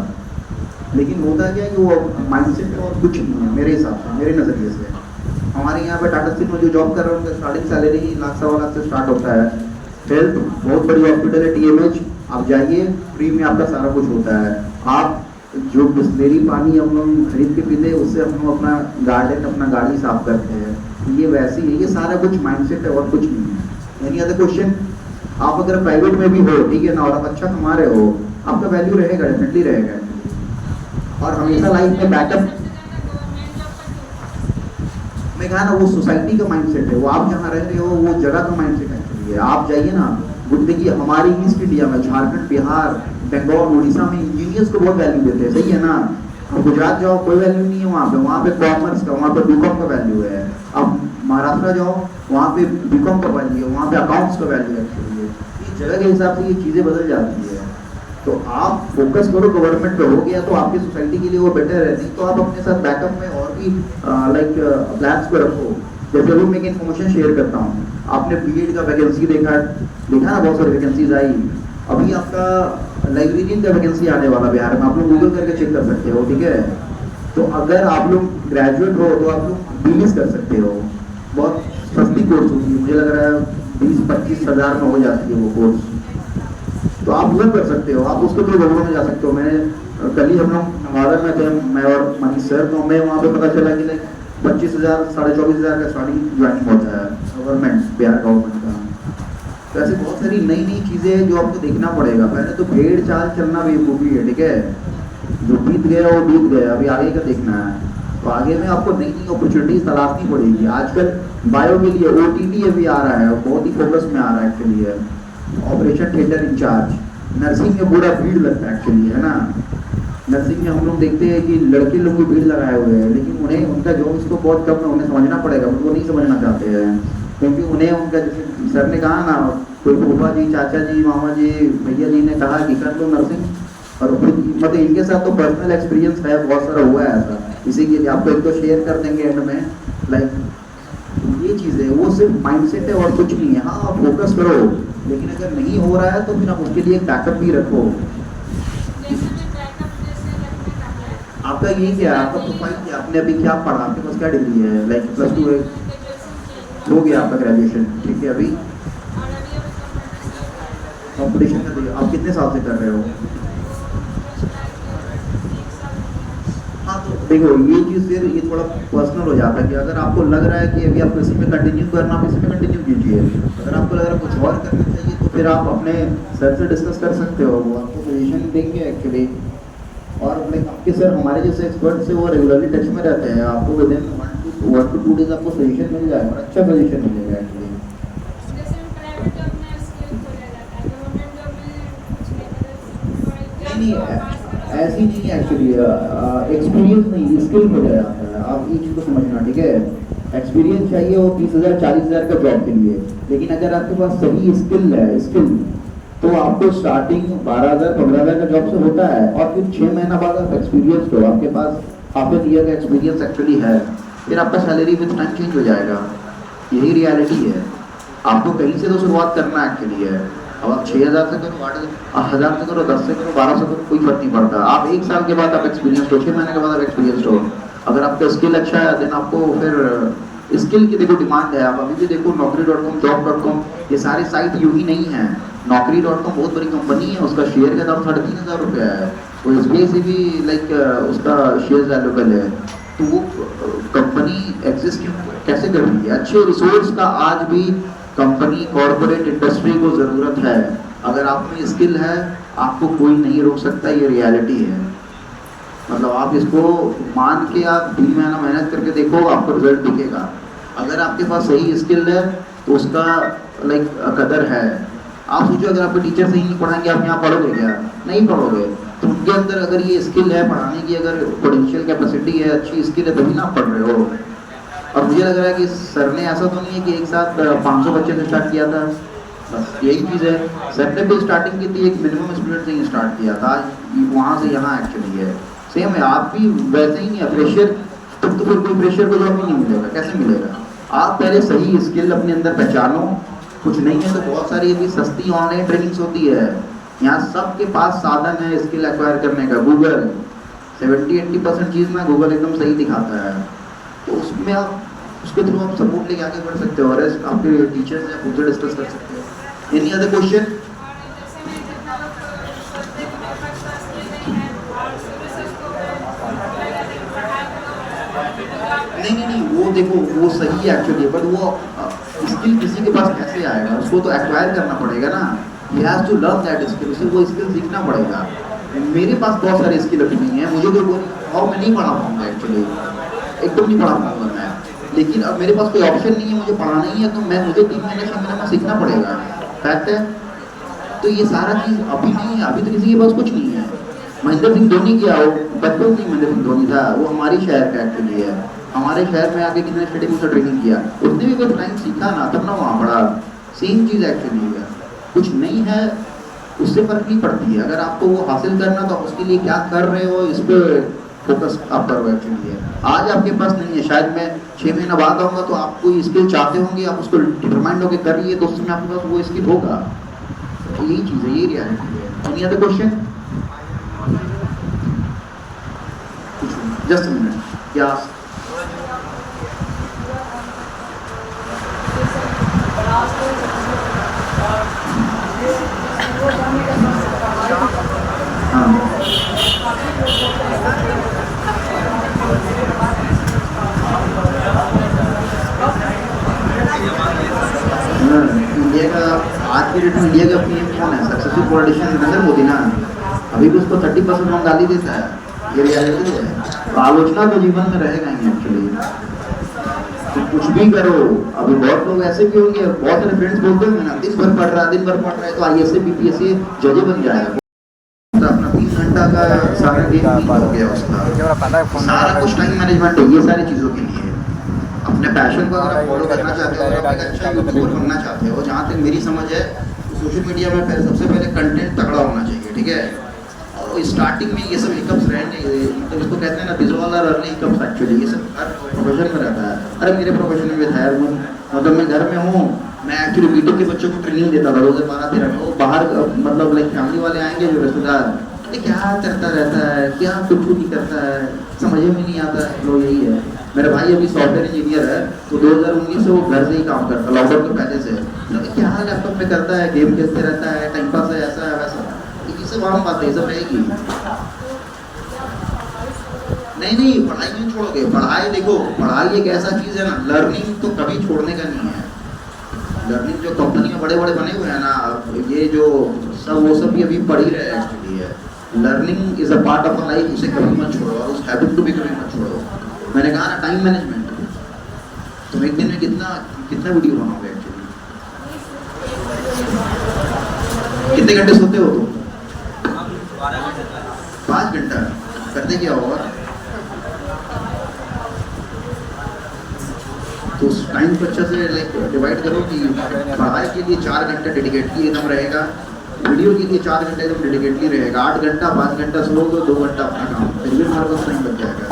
लेकिन होता क्या है कि वो माइंडसेट और कुछ नहीं है मेरे हिसाब से, मेरे नज़रिए से। हमारे यहाँ पे टाटा स्टील में जो जॉब कर रहे हैं उनका स्टार्टिंग सैलरी ही 1 लाख 1.25 लाख से स्टार्ट होता है। हेल्थ बहुत बड़ी हॉस्पिटल है टीएमएच, आप जाइए, फ्री में आपका सारा कुछ होता है। आप जो बिस्लेरी पानी हम लोग खरीद के पीते हैं, उससे हम लोग अपना गार्डन, अपना गाड़ी साफ करते हैं। ये वैसी है, ये सारा कुछ माइंडसेट है और कुछ नहीं है। Any other question? आप अगर प्राइवेट में भी हो, ठीक है ना, और आप अच्छा कमा रहे हो, आपका वैल्यू रहेगा, डेफिनेटली रहेगा। और हमेशा लाइफ में बैकअप, मैं कहा ना, वो सोसाइटी का माइंडसेट है, वो आप जहाँ रह रहे हो वो जगह का माइंडसेट एक्चुअली है। आप जाइए ना, देखिए हमारी ईस्ट इंडिया में, झारखंड, बिहार, बंगाल, उड़ीसा में इंजीनियर्स को बहुत वैल्यू देते हैं, सही है ना। अब गुजरात जाओ, कोई वैल्यू नहीं है वहाँ पे कॉमर्स का, वहाँ पे बीकॉम का वैल्यू है। अब महाराष्ट्र जाओ, वहाँ पे बीकॉम का वैल्यू है, वहाँ पे अकाउंट्स का वैल्यू है एक्चुअली। ये जगह के हिसाब से ये चीज़ें बदल जाती है। तो आप फोकस करो गवर्नमेंट पे, हो गया तो आपकी सोसाइटी के लिए वो बेटर है। नहीं तो आप अपने साथ बैकअप में और भी लाइक प्लान्स को रखो। जैसे अभी मैं एक इन्फॉर्मेशन शेयर करता हूँ, आपने बीएड का वैकेंसी देखा ना, बहुत सारी वैकेंसीज आई। अभी आपका लाइब्रेरियन का वैकेंसी आने वाला बिहार में, आप लोग गूगल करके चेक कर सकते हो, ठीक है। तो अगर आप लोग ग्रेजुएट हो तो आप लोग बीएस कर सकते हो, बहुत सस्ती कोर्स होती है, मुझे लग रहा है 20-25 हज़ार में हो जाती है वो कोर्स। तो आप वो कर सकते हो, आप उसके थ्रू गवर्नमेंट में जा सकते हो। मैंने कल ही हम लोग नवादा में थे, मैं और मनीष सर, तो मैं वहाँ पे पता चला कि 25,000 24,500 का स्टार्टिंग ज्वाइनिंग होता है गवर्नमेंट, बिहार गवर्नमेंट का। तो ऐसी बहुत सारी नई नई चीज़ें हैं जो आपको देखना पड़ेगा। पहले तो भेड़ चाल चलना बेवकूफ़ी है, ठीक है। जो बीत गया वो बीत गया, अभी आगे का देखना है। तो आगे में आपको नई नई अपॉर्चुनिटीज तलाशनी पड़ेगी। आजकल बायो के लिए ओटीटी अभी आ रहा है, बहुत ही फोकस में आ रहा है एक्चुअली है, ऑपरेशन थिएटर इंचार्ज। नर्सिंग में पूरा भीड़ लगता है एक्चुअली, है ना। नर्सिंग में हम लोग देखते हैं कि लड़के लोग भी भीड़ लगाए हुए हैं, लेकिन उन्हें उनका जॉब स्कोप बहुत कम है, उन्हें समझना पड़ेगा, वो नहीं समझना चाहते हैं। क्योंकि उन्हें उनका, जैसे सर ने कहा ना, कोई फूफा जी, चाचा जी, मामा जी, भैया जी ने कहा कि कर लो नर्सिंग, और मतलब इनके साथ तो पर्सनल एक्सपीरियंस है, बहुत सारा हुआ है ऐसा। इसी के लिए आपको एक तो शेयर कर देंगे एंड में, लाइक ये चीज़ है, वो सिर्फ माइंडसेट है और कुछ नहीं है। हाँ, आप फोकस करो, लेकिन अगर नहीं हो रहा है तो फिर आप उसके लिए एक बैकअप भी रखो। आपका ये क्या है, आपका प्रोफाइल क्या, आपने अभी क्या पढ़ा, आपके पास क्या डिग्री है, लाइक +2 है, हो गया आपका ग्रेजुएशन, ठीक है। अभी कॉम्पिटिशन का देखिए, आप कितने साल से कर रहे हो? हाँ, तो देखो ये चीज़ फिर ये थोड़ा पर्सनल हो जाता है कि अगर आपको लग रहा है कि अभी आप इसी में कंटिन्यू करना, आप इसी में कंटिन्यू कीजिए। अगर आपको लग रहा है कुछ और करना चाहिए तो फिर आप अपने सर से डिस्कस कर सकते हो, वो आपको सजेशन देंगे एक्चुअली। और लाइक आपके सर हमारे जैसे एक्सपर्ट से वो रेगुलरली टच में रहते हैं, आपको विद इन 1 to 2 डेज आपको सजेशन मिल जाएगा और अच्छा सजेशन मिलेगा एक्चुअली। नहीं ऐसी नहीं है एक्चुअली, एक्सपीरियंस नहीं, स्किल हो जाता है। आप ये चीज़ को समझना, ठीक है? एक्सपीरियंस चाहिए वो 30,000 40,000 का जॉब के लिए, लेकिन अगर आपके पास सही स्किल है, तो आपको स्टार्टिंग 12,000 15,000 का जॉब से होता है और फिर 6 महीना बाद आप एक्सपीरियंस हो, आपके पास हाफ एन ईयर का एक्सपीरियंस एक्चुअली है, फिर आपका सैलरी विद टाइम चेंज हो जाएगा। यही रियलिटी है। आपको कहीं से तो शुरुआत करना एक्चुअली है। अब आप 6,000 से करो, 8,000 से करो, 10 से करो, 12 से करो, कोई फर्क नहीं पड़ता। आप 1 साल के बाद आप एक्सपीरियंस हो, 6 महीने के बाद आप एक्सपीरियंस हो। अगर आपका स्किल अच्छा है देन आपको फिर स्किल की देखो डिमांड है। आप अभी भी देखो naukri.com, job.com, ये सारी साइट यूं ही नहीं है। naukri.com बहुत बड़ी कंपनी है, उसका शेयर का दाम 3,500 रुपया है। तो इसलिए से भी लाइक उसका शेयर वैल्यूबल है। तो वो कंपनी एग्जिस्ट कैसे कर रही है? अच्छे रिसोर्स का आज भी कंपनी कॉर्पोरेट इंडस्ट्री को ज़रूरत है। अगर आप में स्किल है आपको कोई नहीं रोक सकता, ये रियलिटी है। मतलब आप इसको मान के आप 3 महीना मेहनत करके देखो, आपको रिजल्ट दिखेगा। अगर आपके पास सही स्किल है तो उसका लाइक कदर है। आप सोचो अगर आपके टीचर सही नहीं पढ़ाएंगे, आप यहाँ पढ़ोगे क्या? नहीं पढ़ोगे। तो उनके अंदर अगर ये स्किल है पढ़ाने की, अगर पोटेंशियल कैपेसिटी है, अच्छी स्किल है, तभी ना आप पढ़ रहे हो। और मुझे लग रहा है कि सर ने ऐसा तो नहीं है कि एक साथ 500 बच्चे से स्टार्ट किया था, बस यही चीज़ है। सर ने भी स्टार्टिंग की थी, एक मिनिमम स्टूडेंट से ही स्टार्ट किया था, वहाँ से यहाँ एक्चुअली है। सेम है, आप भी वैसे ही है। प्रेशर तो फिर कोई प्रेशर को जॉब ही नहीं मिलेगा, कैसे मिलेगा? आप पहले सही स्किल अपने अंदर पहचानो। कुछ नहीं है तो बहुत सारी अभी सस्ती ऑनलाइन ट्रेनिंग्स होती है, यहाँ सबके पास साधन है स्किल एक्वायर करने का। गूगल 70-80% चीज़ में गूगल एकदम सही दिखाता है, तो उसमें आप उसके थ्रू आप सपोर्ट लेके आगे बढ़ सकते हो और आपके टीचर्स हैं उनसे डिस्कस कर सकते हो। Any other question? नहीं, वो देखो वो सही है एक्चुअली, बट वो स्किल किसी के पास कैसे आएगा? उसको तो एक्वायर करना पड़ेगा ना। He has to learn that skill, उसे वो स्किल सीखना पड़ेगा। मेरे पास बहुत सारे स्किल अभी नहीं है, मुझे कोई बोल और मैं नहीं पढ़ा पाऊँगा एक्चुअली, एकदम नहीं पढ़ा पाऊँगा मैं। लेकिन अब मेरे पास कोई ऑप्शन नहीं है, मुझे पढ़ाना ही है, तो मुझे 3 महीने 6 महीने में सीखना पड़ेगा। फैक्ट है। तो ये सारा चीज़ अभी नहीं है, अभी तो किसी के पास कुछ नहीं है। महेंद्र सिंह धोनी क्या हो, बचपन से महेंद्र सिंह धोनी था, वो हमारी शहर का एक्चुअली है। हमारे शहर में आके कितने स्टेडियम से ट्रेनिंग किया, उसने भी कोई टाइम सीखा ना, तब ना वहाँ पढ़ा। सेम चीज़ एक्चुअली है, कुछ नहीं है उससे फर्क नहीं पड़ती है। अगर आपको वो हासिल करना तो उसके लिए क्या कर रहे हो इस पर फोकस आप करो एक्चुअली है। आज आपके पास नहीं है, शायद मैं 6 महीना बाद आऊँगा तो आप कोई स्किल चाहते होंगे, आप उसको डिटरमाइंड होकर कर रही है, तो उस समय आपके पास वो स्किल होगा। तो यही चीज़ है, यही रियलिटी है। Any other question? Just a minute, क्या इंडिया का आज के डेट में इंडिया का पीएम कौन है? सक्सेसफुल पॉलिटिशियन नरेंद्र मोदी ना। अभी भी उसको 30% लोग गाली देता है, ये रियलिटी है। तो आलोचना तो जीवन में रहेगा ही एक्चुअली, तो कुछ भी करो। अभी बहुत लोग ऐसे भी होंगे, बहुत सारे फ्रेंड्स बोलते होंगे ना, दिन भर पढ़ रहा है तो IAS BPS जज बन जाएगा। तो अपना 3 घंटा का सारा गेम हो गया उसका, सारा कुछ टाइम मैनेजमेंट है। ये सारी चीज़ों के लिए अपने पैशन को अगर आप फॉलो करना चाहते हो, अगर आप अच्छा यूट्यूबर बनना चाहते हो, जहाँ तक मेरी समझ है सोशल मीडिया में सबसे पहले कंटेंट तगड़ा होना चाहिए, ठीक है? और स्टार्टिंग में ये सब हिकअप्स रहेंगे, मतलब इसको कहते हैं ना this all are early hiccups actually, ये सब हर प्रोफेशन में रहता है। अरे मेरे प्रोफेशन में था यार, मतलब मैं घर में हूँ, मैं एक्चुअली बीटेक के बच्चों को ट्रेनिंग देता था 2012-13 में। वो बाहर मतलब लाइक फैमिली वाले आएंगे जो रिश्तेदार, क्या करता रहता है, क्या कुछ नहीं करता है, समझ में नहीं आता है। लो यही है, मेरा भाई अभी सॉफ्टवेयर इंजीनियर है, तो 2019 से वो घर से ही काम करता है, लॉकडाउन के पहले से। तो क्या लैपटॉप में करता है, गेम खेलते रहता है, टाइम पास है, ऐसा है वैसा। ये सब आम बात है, ये सब रहेगी। नहीं पढ़ाई नहीं छोड़ोगे। पढ़ाई देखो, पढ़ाई एक ऐसा चीज़ है ना, लर्निंग तो कभी छोड़ने का नहीं है। लर्निंग जो कंपनी में बड़े बड़े बने हुए हैं ना, ये जो सब वो सब भी अभी पढ़ ही रहे हैं एक्चुअली है। Learning is a part of a life, उसे कभी मत छोड़ो और उस हैबिट को भी कभी मत छोड़ो। मैंने कहा ना टाइम मैनेजमेंट, तुम एक दिन में कितना वीडियो बनाओगे एक्चुअली? कितने घंटे सोते हो तुम? 5 घंटा। करते क्या होगा? तो उस टाइम को अच्छे से लाइक डिवाइड करो कि पढ़ाई के लिए 4 घंटे डेडिकेटली एकदम रहेगा, वीडियो के लिए 4 घंटे एकदम डेडिकेटली रहेगा, 8 घंटा 5 घंटा सो तो 2 घंटा अपना काम, फिर भी हमारे पास टाइम बच जाएगा।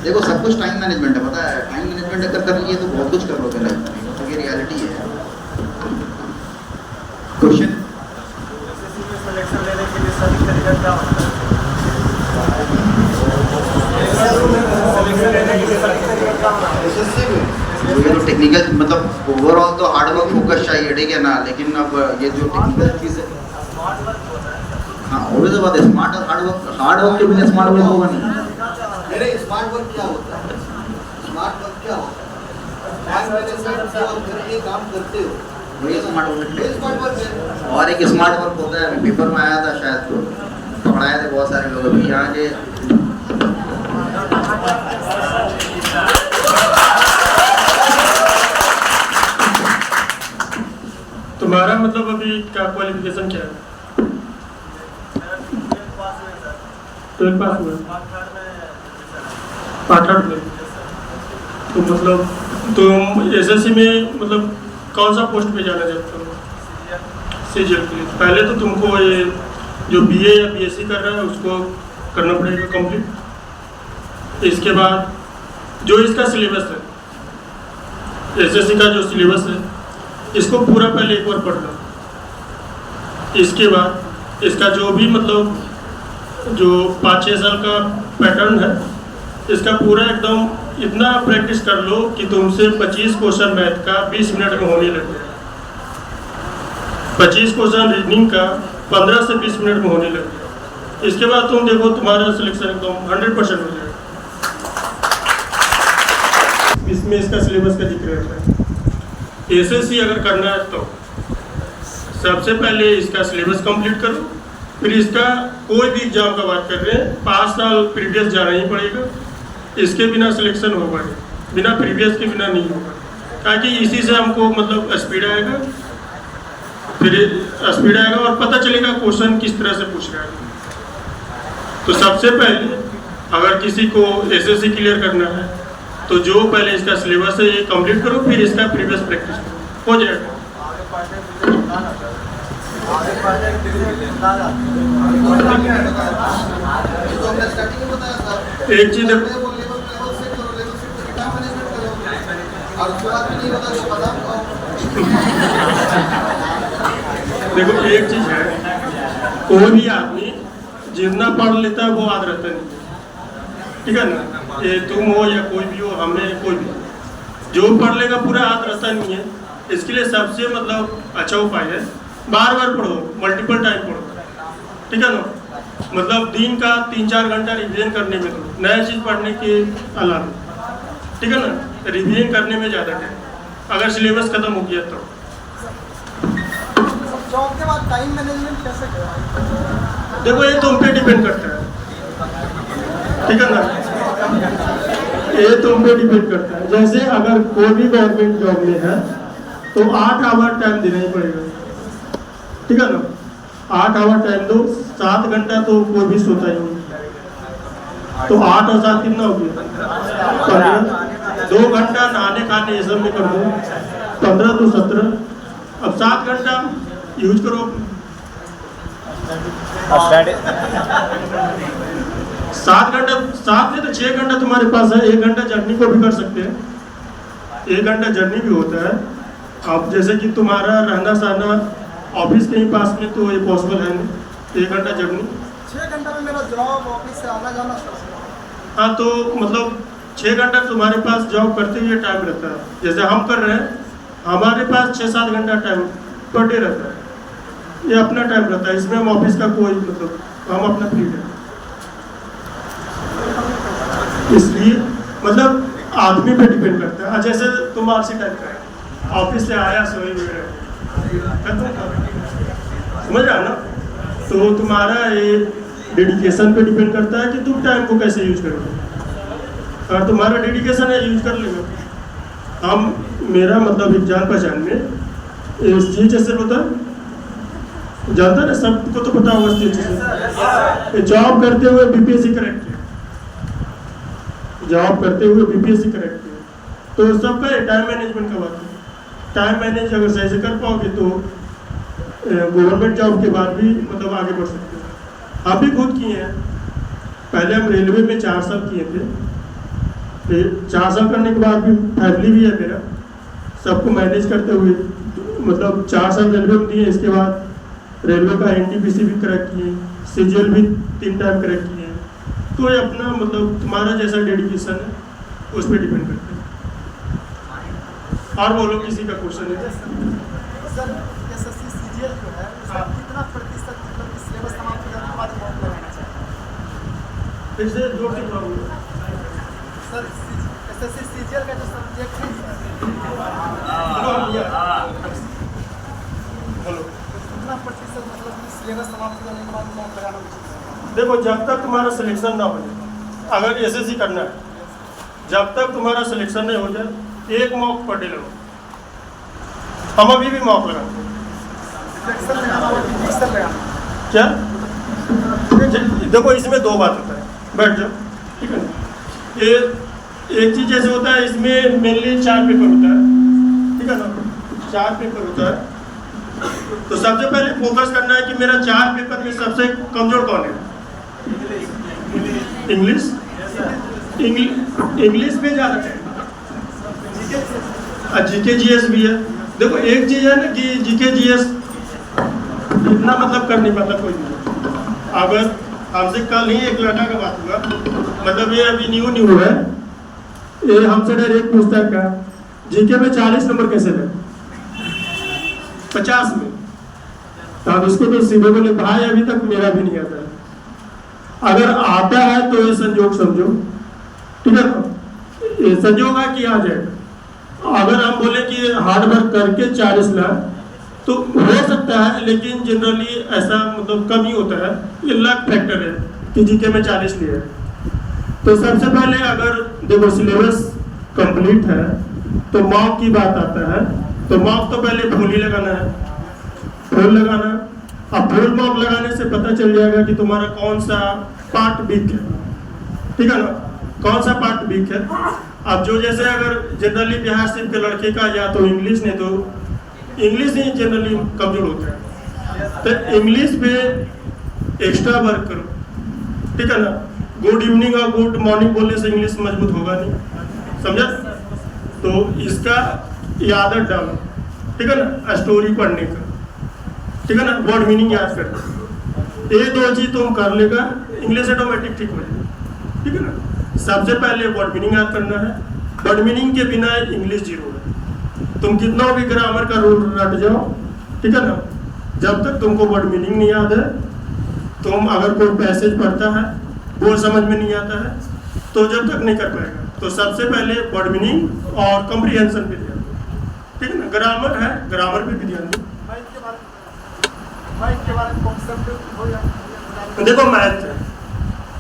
देखो सब कुछ टाइम मैनेजमेंट है, पता है? टाइम मैनेजमेंट अगर कर लिए तो बहुत कुछ कर लोगे लाइफ में, तो ये रियलिटी है। क्वेश्चन ये तो टेक्निकल मतलब ओवरऑल तो हार्डवर्क फोकस चाहिए, ठीक है ना? लेकिन अब ये जो टेक्निकल चीज़ है, हाँ ऑलवेज बात है, स्मार्ट और हार्डवर्क के बिना स्मार्ट वर्क होगा नहीं। मेरे स्मार्ट वर्क क्या होता है? स्मार्ट वर्क क्या होता है? टाइम मैनेजमेंट से आप घर के काम करते हो, वही स्मार्ट स्मार्ट वर्क है। और एक स्मार्ट वर्क होता है, पेपर में आया था शायद, तो पढ़ाए थे बहुत सारे लोग अभी यहाँ के। तुम्हारा मतलब अभी क्या क्वालिफिकेशन क्या है? 12th पास हुआ, पार्ट 8 में। तो मतलब तुम एसएससी में मतलब कौन सा पोस्ट पे जाना चाहते हो? सीजीएल के लिए। पहले तो तुमको ये जो बीए या बीएससी कर रहा है उसको करना पड़ेगा कंप्लीट। इसके बाद जो इसका सिलेबस है, एसएससी का जो सिलेबस है, इसको पूरा पहले एक बार पढ़ लो। इसके बाद इसका जो भी मतलब जो 5-6 साल का पैटर्न है, इसका पूरा एकदम इतना प्रैक्टिस कर लो कि तुमसे 25 क्वेश्चन मैथ का 20 मिनट में होने लग जाए, 25 क्वेश्चन रीजनिंग का 15 से 20 मिनट में होने लग जाए। इसके बाद तुम देखो तुम्हारा सिलेक्शन एकदम 100% हो जाएगा। इसमें इसका सिलेबस का जिक्र रहता है। एसएससी अगर करना है तो सबसे पहले इसका सिलेबस कंप्लीट करो, फिर इसका कोई भी एग्जाम का बात कर रहे हैं 5 साल प्रीवियस जाना ही पड़ेगा। इसके बिना सिलेक्शन होगा नहीं, बिना प्रीवियस के बिना नहीं होगा, ताकि इसी से हमको मतलब स्पीड आएगा, फिर स्पीड आएगा और पता चलेगा क्वेश्चन किस तरह से पूछ रहा है। तो सबसे पहले अगर किसी को एसएससी क्लियर करना है तो जो पहले इसका सिलेबस है ये कंप्लीट करो, फिर इसका प्रीवियस प्रैक्टिस करो, हो जाएगा। एक चीज देखो, एक चीज है, कोई भी आदमी जितना पढ़ लेता है वो याद रहता नहीं, ठीक है ना? ये तुम हो या कोई भी हो, हमें कोई भी, जो पढ़ लेगा पूरा याद रहता नहीं है। इसके लिए सबसे मतलब अच्छा उपाय है बार बार पढ़ो, मल्टीपल टाइम पढ़ो, ठीक है ना? मतलब दिन का 3-4 घंटा रिवीजन करने में दो, नया चीज़ पढ़ने के अलावा, ठीक है ना? रिवीजन करने में ज़्यादा टाइम, अगर सिलेबस खत्म हो गया तो। जॉब के बाद टाइम मैनेजमेंट कैसे करें? देखो ये तुम पे डिपेंड करता है, ठीक है ना? ये तुम पे डिपेंड करता है। जैसे अगर कोई भी गवर्नमेंट जॉब में है तो 8 आवर टाइम देना ही पड़ेगा, ठीक है ना? 8 आवर टाइम दो, 7 घंटा तो कोई भी सोता ही नहीं, तो 8 और 7 कितना हो गया? 15। 2 घंटा नहाने खाने ये सब में कर दो, 15 तो 17। अब 7 घंटा यूज करो। 7 घंटा, 7 में तो 6 घंटा तुम्हारे पास है, 1 घंटा जर्नी को भी कर सकते हैं, 1 घंटा जर्नी भी होता है। अब जैसे कि तुम्हारा रहना सहना ऑफिस के ही पास में, तो ये पॉसिबल है नहीं, 1 घंटा जर्नी। 6 घंटा में मेरा जॉब ऑफिस से आना जाना सर। हाँ, तो मतलब 6 घंटा तुम्हारे पास जॉब करते हुए टाइम रहता है। जैसे हम कर रहे हैं, हमारे पास 6-7 घंटा टाइम पर डे रहता है, ये अपना टाइम रहता है, इसमें हम ऑफिस का कोई मतलब, हम अपना फ्री है। आदमी पे डिपेंड करता है। जैसे तुम आरसी टाइप का है, ऑफिस से आया सोई हुए समझ रहा ना, तो तुम्हारा ये डेडिकेशन पे डिपेंड करता है कि तुम टाइम को कैसे यूज करोगे। अगर तुम्हारा डेडिकेशन है यूज कर लेगा। हम मेरा मतलब एक जान पहचान में ये जैसे होता है, जानता है ना, सबको तो पता होगा ये जॉब करते हुए बीपीएससी करेक्ट किया, जॉब करते हुए बीपीएससी करेक्ट किया, तो सबका टाइम मैनेजमेंट का बात है। टाइम मैनेज अगर सही से कर पाओगे तो गवर्नमेंट जॉब के बाद भी मतलब आगे बढ़ सकते हो। आप भी खुद किए हैं, पहले हम रेलवे में 4 साल किए थे, फिर 4 साल करने के बाद भी फैमिली भी है मेरा, सबको मैनेज करते हुए मतलब 4 साल रेलवे में दिए। इसके बाद रेलवे का एनटीपीसी भी क्रैक किए, सीजीएल भी 3 टाइम क्रैक किए। तो ये अपना मतलब तुम्हारा जैसा डेडिकेशन है उस पर डिपेंड करता है। और बोलो किसी का क्वेश्चन है? सर एसएससी सीजीएल जो है उसका कितना प्रतिशत मतलब सिलेबस समाप्त करने के बाद मॉक लगाना चाहिए? फिर से जोर से बोलो सर एसएससी सीजीएल का जो सब्जेक्ट है बोलो। कितना प्रतिशत मतलब सिलेबस समाप्त करने के बाद मॉक लगाना चाहिए? देखो, जब तक तुम्हारा सिलेक्शन ना हो जाए, अगर एसएससी करना है, जब तक तुम्हारा सिलेक्शन नहीं हो जाए, 1 मॉक पर डे लगाओ। हम अभी भी मॉक लगाते हैं। सिलेक्शन लगाना और फिजिक्स लगाना क्या? देखो, इसमें 2 बात होता है, बैठ जाओ, ठीक है ना। ये एक चीज़ जैसे होता है, इसमें मेनली 4 पेपर होता है, ठीक है ना, 4 पेपर होता है। तो सबसे पहले फोकस करना है कि मेरा 4 पेपर में सबसे कमजोर कौन है? इंग्लिश। इंग्लिश पे ज़्यादा है, जीके जीएस भी है। देखो, एक चीज़ है ना कि जीके जीएस इतना मतलब कर नहीं पाता कोई भी। अगर हमसे कल ही एक लड़का का बात हुआ, मतलब ये अभी न्यू है, ये हमसे डायरेक्ट पूछता है क्या जीके में 40 नंबर कैसे लें 50 में। तो अब इसको तो सीधे बोले भाई अभी तक मेरा भी नहीं आता है, अगर आता है तो ये संजोग समझो, ठीक है ना, ये संजोग है कि आ जाएगा। अगर हम बोले कि हार्ड वर्क करके 40 लाख तो हो सकता है, लेकिन जनरली ऐसा मतलब कम ही होता है। ये लक फैक्टर है कि जीके में 40 लिए। तो सबसे पहले अगर देखो सिलेबस कंप्लीट है तो मॉक की बात आता है, तो मॉक तो पहले फुल ही लगाना है, फुल लगाना। अब फुल मॉक लगाने से पता चल जाएगा कि तुम्हारा कौन सा पार्ट वीक है, ठीक है ना, कौन सा पार्ट वीक है। अब जो जैसे अगर जनरली बिहार सिर्फ के लड़के का या तो इंग्लिश, नहीं तो इंग्लिश ही जनरली कमजोर होता है, तो इंग्लिश पे एक्स्ट्रा वर्क करो, ठीक है ना। गुड इवनिंग और गुड मॉर्निंग बोलने से इंग्लिश मजबूत होगा नहीं, समझा। तो इसका ये आदत डालो, ठीक है ना, स्टोरी पढ़ने का, ठीक है ना, वर्ड मीनिंग याद कर। ये 2 चीज तुम कर लेगा, इंग्लिश ऑटोमेटिक ठीक हो जाएगा, ठीक है ना। सबसे पहले वर्ड मीनिंग याद करना है, वर्ड मीनिंग के बिना इंग्लिश 0 है। तुम कितना भी ग्रामर का रूल रट जाओ, ठीक है ना, जब तक तुमको वर्ड मीनिंग नहीं याद है, तुम अगर कोई पैसेज पढ़ता है वो समझ में नहीं आता है, तो जब तक नहीं कर पाएगा। तो सबसे पहले वर्ड मीनिंग और कॉम्प्रिहेंशन पे ध्यान दो, ठीक है ना। ग्रामर है, ग्रामर पे भी ध्यान दो। मैथ के बारे में कॉन्सेप्ट हो या देखो मैथ है,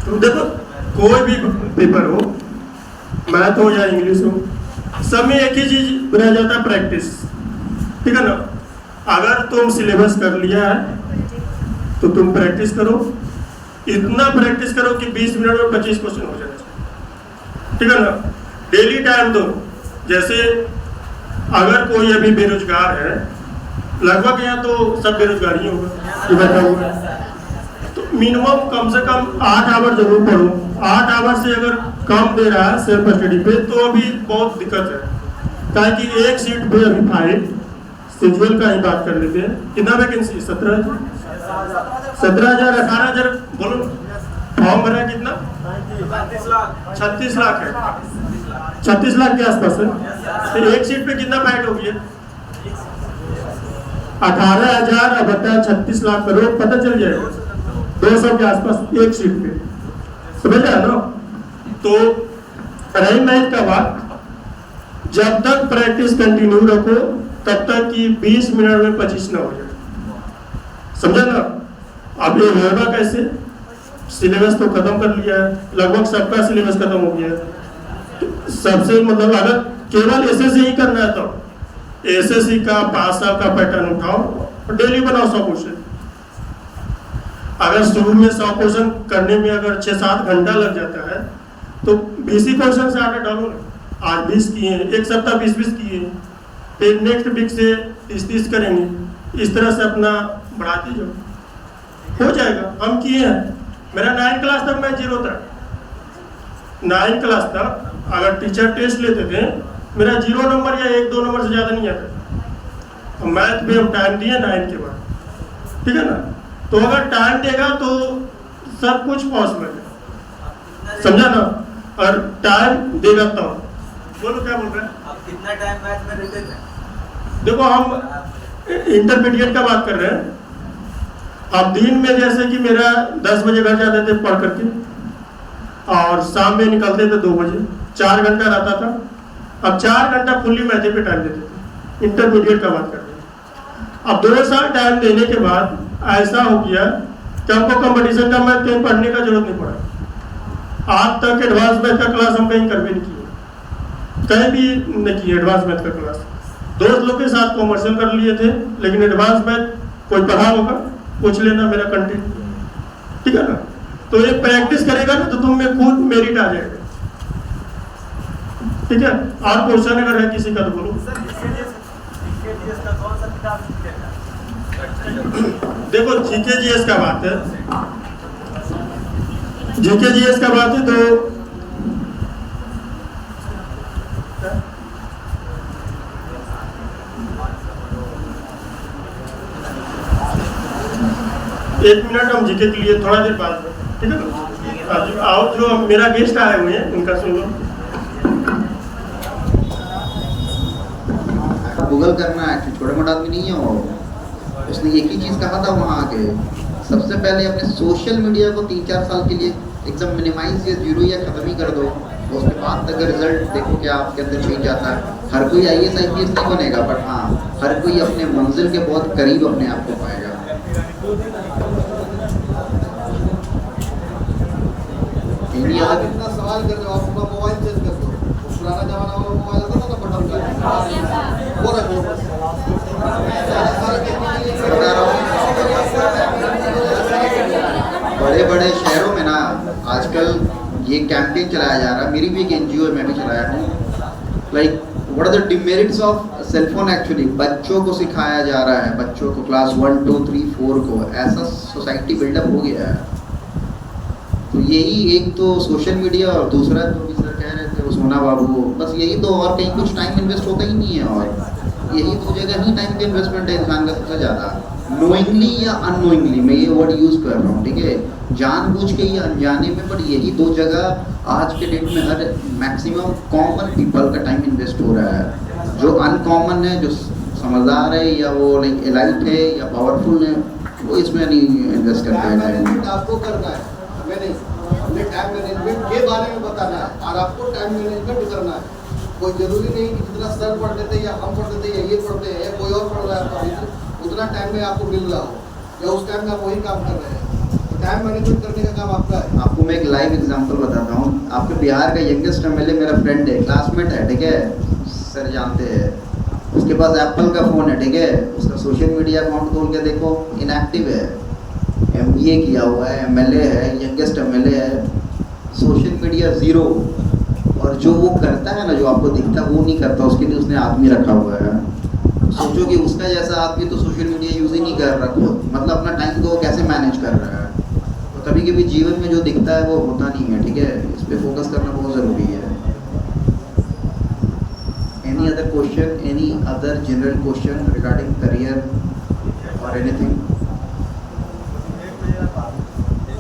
तो देखो कोई भी पेपर हो, मैथ हो या इंग्लिश हो, सब में एक ही चीज रह जाता है, प्रैक्टिस, ठीक है ना। अगर तुम सिलेबस कर लिया है तो तुम प्रैक्टिस करो, इतना प्रैक्टिस करो कि 20 मिनट में 25 क्वेश्चन हो जाना चाहिए, ठीक है ना। डेली टाइम दो। जैसे अगर कोई अभी बेरोजगार है, लगभग यहाँ तो सब बेरोजगार ही होगा ये बैठा हुआ है, तो मिनिमम कम से कम 8 आवर जरूर पढ़ो। 8 आवर से अगर कम दे रहा है सेल्फ स्टडी पे तो अभी बहुत दिक्कत है, ताकि एक सीट पे अभी 5 सीजीएल का ही बात कर लेते हैं। कितना वैकेंसी? 17,000, 18,000, बोलो फॉर्म भरा कितना? 36 लाख है, 36 लाख के आसपास है। तो एक सीट पे कितना फाइट होगी? 18,000 अब बता 36 लाख करो, पता चल जाएगा 200 के आसपास एक सीट पे, समझ रहे ना। तो रही मैथ का बात, जब तक प्रैक्टिस कंटिन्यू रखो तब तक कि 20 मिनट में 25 ना हो जाए, समझा ना। अब ये होगा कैसे? सिलेबस तो खत्म कर लिया है, लगभग सबका सिलेबस खत्म हो गया है। सबसे मतलब अगर केवल एसएससी ही करना है तो एसएससी का 5 साल का पैटर्न उठाओ और डेली बनाओ 100 क्वेश्चन। अगर शुरू में 100 क्वेश्चन करने में अगर 6-7 घंटा लग जाता है तो 20 ही क्वेश्चन से आगे डालो ना। आज 20 किए, एक सप्ताह 20 किए, फिर नेक्स्ट वीक से 30 करेंगे। इस तरह से अपना बढ़ाते जाओ, हो जाएगा। हम किए हैं, मेरा 9 क्लास तक मैं 0 था। 9 क्लास तक अगर टीचर टेस्ट लेते थे मेरा 0 नंबर या 1-2 नंबर से ज़्यादा नहीं आता। अब मैथ में हम टाइम दिए 9 के बाद, ठीक है ना। तो अगर टाइम देगा तो सब कुछ पॉसिबल है, समझा ना। और टाइम देगा तो बोलो क्या बोल रहे हैं आप? कितना टाइम मैथ में देते थे? देखो हम इंटरमीडिएट का बात कर रहे हैं। अब दिन में जैसे कि मेरा 10 बजे घर जाते थे पढ़ करके और शाम में निकलते थे 2 बजे, 4 घंटा रहता था। अब 4 घंटा फुल्ली मैथ पे टाइम देते थे, इंटरमीडिएट का बात कर रहे हैं। अब 2 साल टाइम देने के बाद ऐसा हो गया कि हमको कंपटीशन का मैथ कहीं पढ़ने का जरूरत नहीं पड़ा। आज तक एडवांस मैथ का क्लास हम कहीं कर भी नहीं किए, कहीं भी नहीं किए एडवांस मैथ का क्लास। दोस्त लोग के साथ कॉमर्शियल कर लिए थे, लेकिन एडवांस मैथ कोई पढ़ा होगा पूछ लेना मेरा कंटेंट, ठीक है ना। तो ये प्रैक्टिस करेगा ना तो तुम में खुद मेरिट आ जाएगा, ठीक है। और क्वेश्चन अगर है किसी का तो बोलो। देखो जीके जीएस का बात है, जीके जीएस का बात है तो एक मिनट हम जीके के लिए थोड़ा देर बाद, ठीक है ना। आओ जो मेरा गेस्ट आए हुए हैं उनका सुन लो। गूगल करना है, छोटा मोटा आदमी नहीं है वो। उसने एक ही चीज़ कहा था वहाँ आके, सबसे पहले अपने सोशल मीडिया को 3-4 साल के लिए एकदम मिनिमाइज या 0 या ख़त्म ही कर दो। उसके बाद तक रिजल्ट देखो क्या आपके अंदर चेंज जाता है। हर कोई IAS IPS नहीं बनेगा, बट हाँ हर कोई अपने मंजिल के बहुत करीब अपने आप को पाएगा। कितना सवाल कर रहे हो आप? अपना मोबाइल चेंज कर दो, पुराना जमाना वाला मोबाइल आता था ना बटन का, वो रख लो बस। बड़े बड़े शहरों में ना आजकल ये कैंपेन चलाया जा रहा है, मेरी भी एक NGO है, मैं भी चलाया हूँ। Like what are the demerits of cellphone actually. बच्चों को सिखाया जा रहा है, बच्चों को क्लास 1, 2, 3, 4 को। ऐसा सोसाइटी बिल्डअप हो गया है। तो यही एक तो सोशल मीडिया और दूसरा जो भी सर कह रहे थे वो सोना बाबू, बस यही तो। और कहीं कुछ टाइम इन्वेस्ट होता ही नहीं है, और यही 2 जगह ही टाइम का इन्वेस्टमेंट है इंसान का सबसे ज़्यादा। नोइंगली या अननोइंगली, मैं ये वर्ड यूज़ कर रहा हूँ, ठीक है, जानबूझ के या अनजाने में, बट यही 2 जगह आज के डेट में हर मैक्सिमम कॉमन पीपल का टाइम इन्वेस्ट हो रहा है। जो अनकॉमन है, जो समझदार है या वो लाइक एलाइट है या पावरफुल है, वो इसमें नहीं इन्वेस्ट करते हैं। आपको करना है, हमें नहीं। हमने टाइम मैनेजमेंट के बारे में बताना है और आपको टाइम मैनेजमेंट करना है। कोई जरूरी नहीं कि जितना सर पढ़ते थे या हम पढ़ते थे या ये पढ़ते हैं या कोई और पढ़ रहा है उतना टाइम में आपको मिल रहा हो, या उस टाइम में आप वही काम कर रहे हैं। तो टाइम मैनेजमेंट करने का काम आपका है। आपको मैं एक लाइव एग्जांपल बताता हूँ। आपके बिहार का यंगेस्ट MLA मेरा फ्रेंड है, क्लासमेट है, ठीक है, सर जानते हैं। उसके पास एप्पल का फ़ोन है, ठीक है। उसका सोशल मीडिया अकाउंट खोल के देखो, इनएक्टिव है। MBA किया हुआ है, MLA है, यंगेस्ट MLA है, सोशल मीडिया 0। और जो वो करता है ना, जो आपको दिखता है वो नहीं करता, उसके लिए उसने आदमी रखा हुआ है। सोचो कि उसका जैसा आदमी तो सोशल मीडिया यूज़ ही नहीं कर रहा, मतलब अपना टाइम को कैसे मैनेज कर रहा है। तो कभी कभी जीवन में जो दिखता है वो होता नहीं है, ठीक है। इस पर फोकस करना बहुत ज़रूरी है। Any other question, any other general question regarding career और एनीथिंग?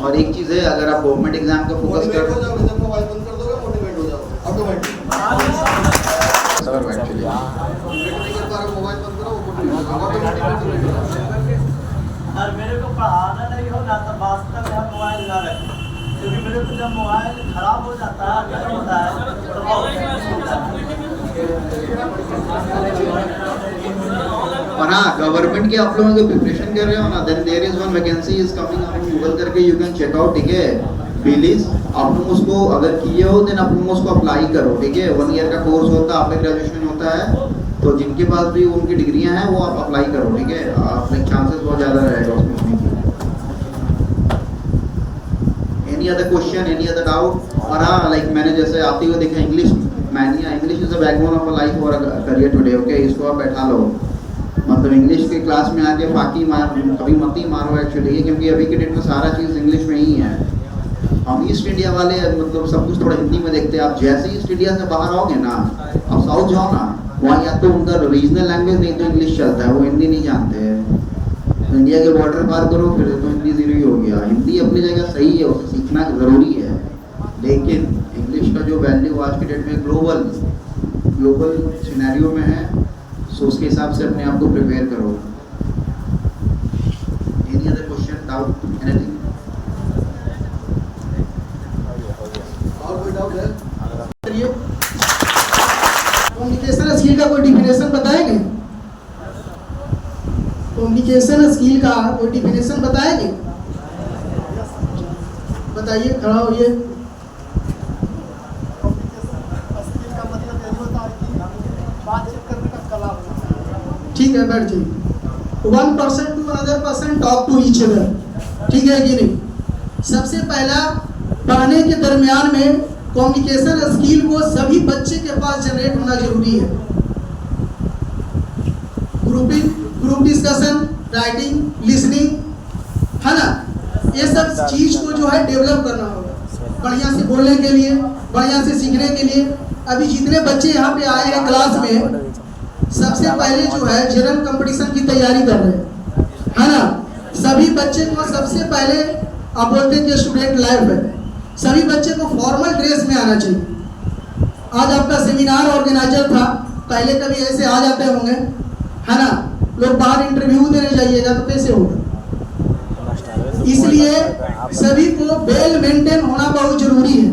और एक चीज़ है, अगर आप गवर्नमेंट एग्जाम का फोकस कर मोटिवेट हो जाओगे, जब मोबाइल बंद कर दोगे मोटिवेट हो जाओगे ऑटोमेटिक। मोबाइल बंद करो, वो मोटिवेट ऑटोमेटिक। और मेरे को पढ़ाना नहीं हो ना तो वास्तव में मोबाइल ना रखें, क्योंकि मेरे को जब मोबाइल खराब हो जाता है, गर्म होता है तो और हाँ, गवर्नमेंट के आप लोग अगर प्रिपरेशन कर रहे हो ना, then there is one vacancy is coming, आप गूगल करके यू कैन चेक आउट, ठीक है। प्लीज आप लोग उसको अगर किए हो देन आप लोग उसको अप्लाई करो, ठीक है। 1 ईयर का कोर्स होता है, आपका ग्रेजुएशन होता है, तो जिनके पास भी उनकी डिग्रियां हैं वो आप अप्लाई करो, ठीक है। आपके चांसेस बहुत ज़्यादा रहेगा उसमें होने की। Any other question, any other doubt? और हाँ, लाइक मैंने जैसे आते हुए देखा English, English is a backbone of a life और अ करियर टुडे, ओके। इसको आप बैठा लो, मतलब इंग्लिश के क्लास में आके फाकी मार कभी मत ही मारो एक्चुअली, क्योंकि अभी के डेट में सारा चीज़ इंग्लिश में ही है। हम ईस्ट इंडिया वाले मतलब सब कुछ थोड़ा हिंदी में देखते हैं। आप जैसे ईस्ट इंडिया से बाहर आओगे ना, आप साउथ जाओ ना, वहाँ या तो उनका रीजनल लैंग्वेज नहीं तो इंग्लिश चलता है, वो हिंदी नहीं जानते हैं। तो इंडिया के बॉर्डर पार करो फिर तो हिंदी जीरो ही हो गया। हिंदी अपनी जगह सही है, उसे सीखना ज़रूरी है, लेकिन इंग्लिश का जो वैल्यू आज के डेट में ग्लोबल सिनेरियो में है, सो उसके हिसाब से अपने आप को प्रिपेयर करो। Any other question, doubt, anything? और कोई डाउट है? कम्युनिकेशन स्किल का कोई डिफिनेशन बताएंगे? कम्युनिकेशन स्किल का कोई डिफिनेशन बताएंगे? बताइए, खड़ा होइए। स्किल का मतलब यही होता है कि बातचीत करने का कला होना। ठीक है, बैठ जाइए। 1 person to another person talk to each other, ठीक है कि नहीं? सबसे पहला, पढ़ने के दरमियान में कम्युनिकेशन स्किल को सभी बच्चे के पास जनरेट होना जरूरी है। ग्रुप डिस्कशन, राइटिंग, लिसनिंग, है ना, ये सब चीज को जो है डेवलप करना होगा बढ़िया से बोलने के लिए, बढ़िया से सीखने के लिए। अभी जितने बच्चे यहाँ पे आए हैं क्लास में, सबसे पहले जो है जनरल कंपटीशन की तैयारी कर रहे हैं, है ना। सभी बच्चे को सबसे पहले आप बोलते हैं कि स्टूडेंट लाइफ है, सभी बच्चे को फॉर्मल ड्रेस में आना चाहिए। आज आपका सेमिनार ऑर्गेनाइजर था, पहले कभी ऐसे आ जाते होंगे, है ना। लोग बाहर इंटरव्यू देने जाइएगा तो कैसे होगा? इसलिए सभी को वेल मेंटेन होना बहुत जरूरी है।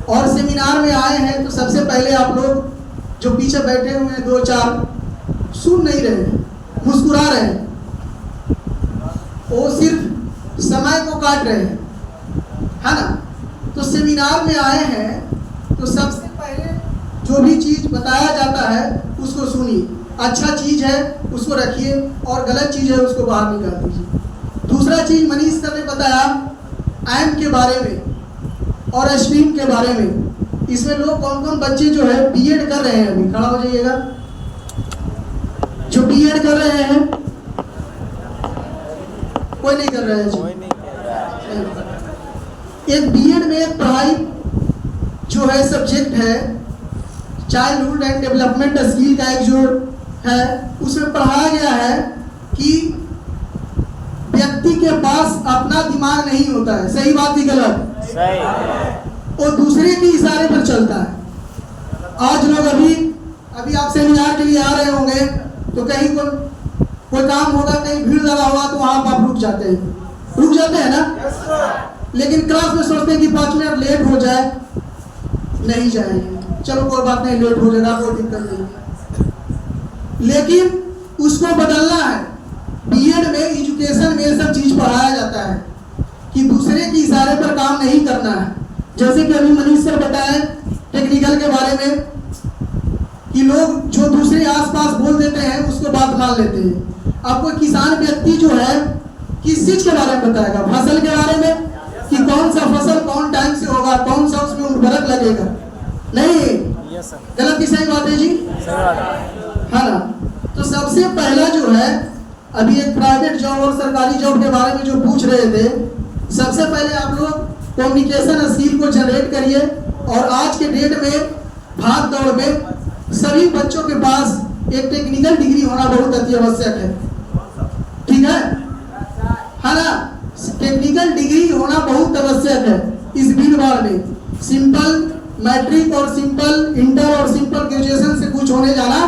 और सेमिनार में आए हैं तो सबसे पहले आप लोग जो पीछे बैठे हुए हैं 2-4 सुन नहीं रहे हैं, मुस्कुरा रहे हैं, वो सिर्फ समय को काट रहे हैं, है ना। तो सेमिनार में आए हैं तो सबसे पहले जो भी चीज़ बताया जाता है उसको सुनिए। अच्छा चीज़ है उसको रखिए और गलत चीज़ है उसको बाहर निकाल दीजिए। दूसरा चीज़ मनीष सर ने बताया एम के बारे में और स्ट्रीम के बारे में। इसमें लोग कौन कौन बच्चे जो है बीएड कर रहे हैं, अभी खड़ा हो जाइएगा। जो बीएड कर रहे हैं, कोई नहीं कर रहा है जी। एक बीएड में एक पढ़ाई जो है सब्जेक्ट है चाइल्डहुड एंड डेवलपमेंट स्किल का एक जो है, उसमें पढ़ाया गया है कि व्यक्ति के पास अपना दिमाग नहीं होता है। सही बात ही गलत? सही। वो दूसरे के इशारे पर चलता है। आज लोग अभी आप सेमिनार के लिए आ रहे होंगे तो कहीं कोई काम होगा, कहीं भीड़ लगा होगा तो वहां आप रुक जाते हैं ना। लेकिन क्लास में सोचते हैं कि 5 मिनट लेट हो जाए, नहीं जाएंगे, चलो कोई बात नहीं, लेट हो जाएगा, कोई दिक्कत नहीं। लेकिन उसको बदलना है। बीएड में, एजुकेशन में सब चीज पढ़ाया जाता है कि दूसरे के इशारे पर काम नहीं करना है। जैसे कि अभी मनीष सर बताए टेक्निकल के बारे में कि लोग जो दूसरे आसपास बोल देते हैं उसको बात मान लेते हैं। अब कोई किसान व्यक्ति जो है किस चीज के बारे में बताएगा? फसल के बारे में कि कौन सा फसल कौन टाइम से होगा, कौन सा उसमें उर्वरक लगेगा? नहीं, गलत की सही बात है जी, है ना। तो सबसे पहला जो है, अभी एक प्राइवेट जॉब और सरकारी जॉब के बारे में जो पूछ रहे थे, सबसे पहले आप लोग कम्युनिकेशन स्किल को जनरेट करिए। और आज के डेट में भाग दौड़ में सभी बच्चों के पास एक टेक्निकल डिग्री होना बहुत अति आवश्यक है, ठीक है ना। टेक्निकल डिग्री होना बहुत आवश्यक है इस भीड़ भाड़ में। सिंपल मैट्रिक और सिंपल इंटर और सिंपल ग्रेजुएशन से कुछ होने जाना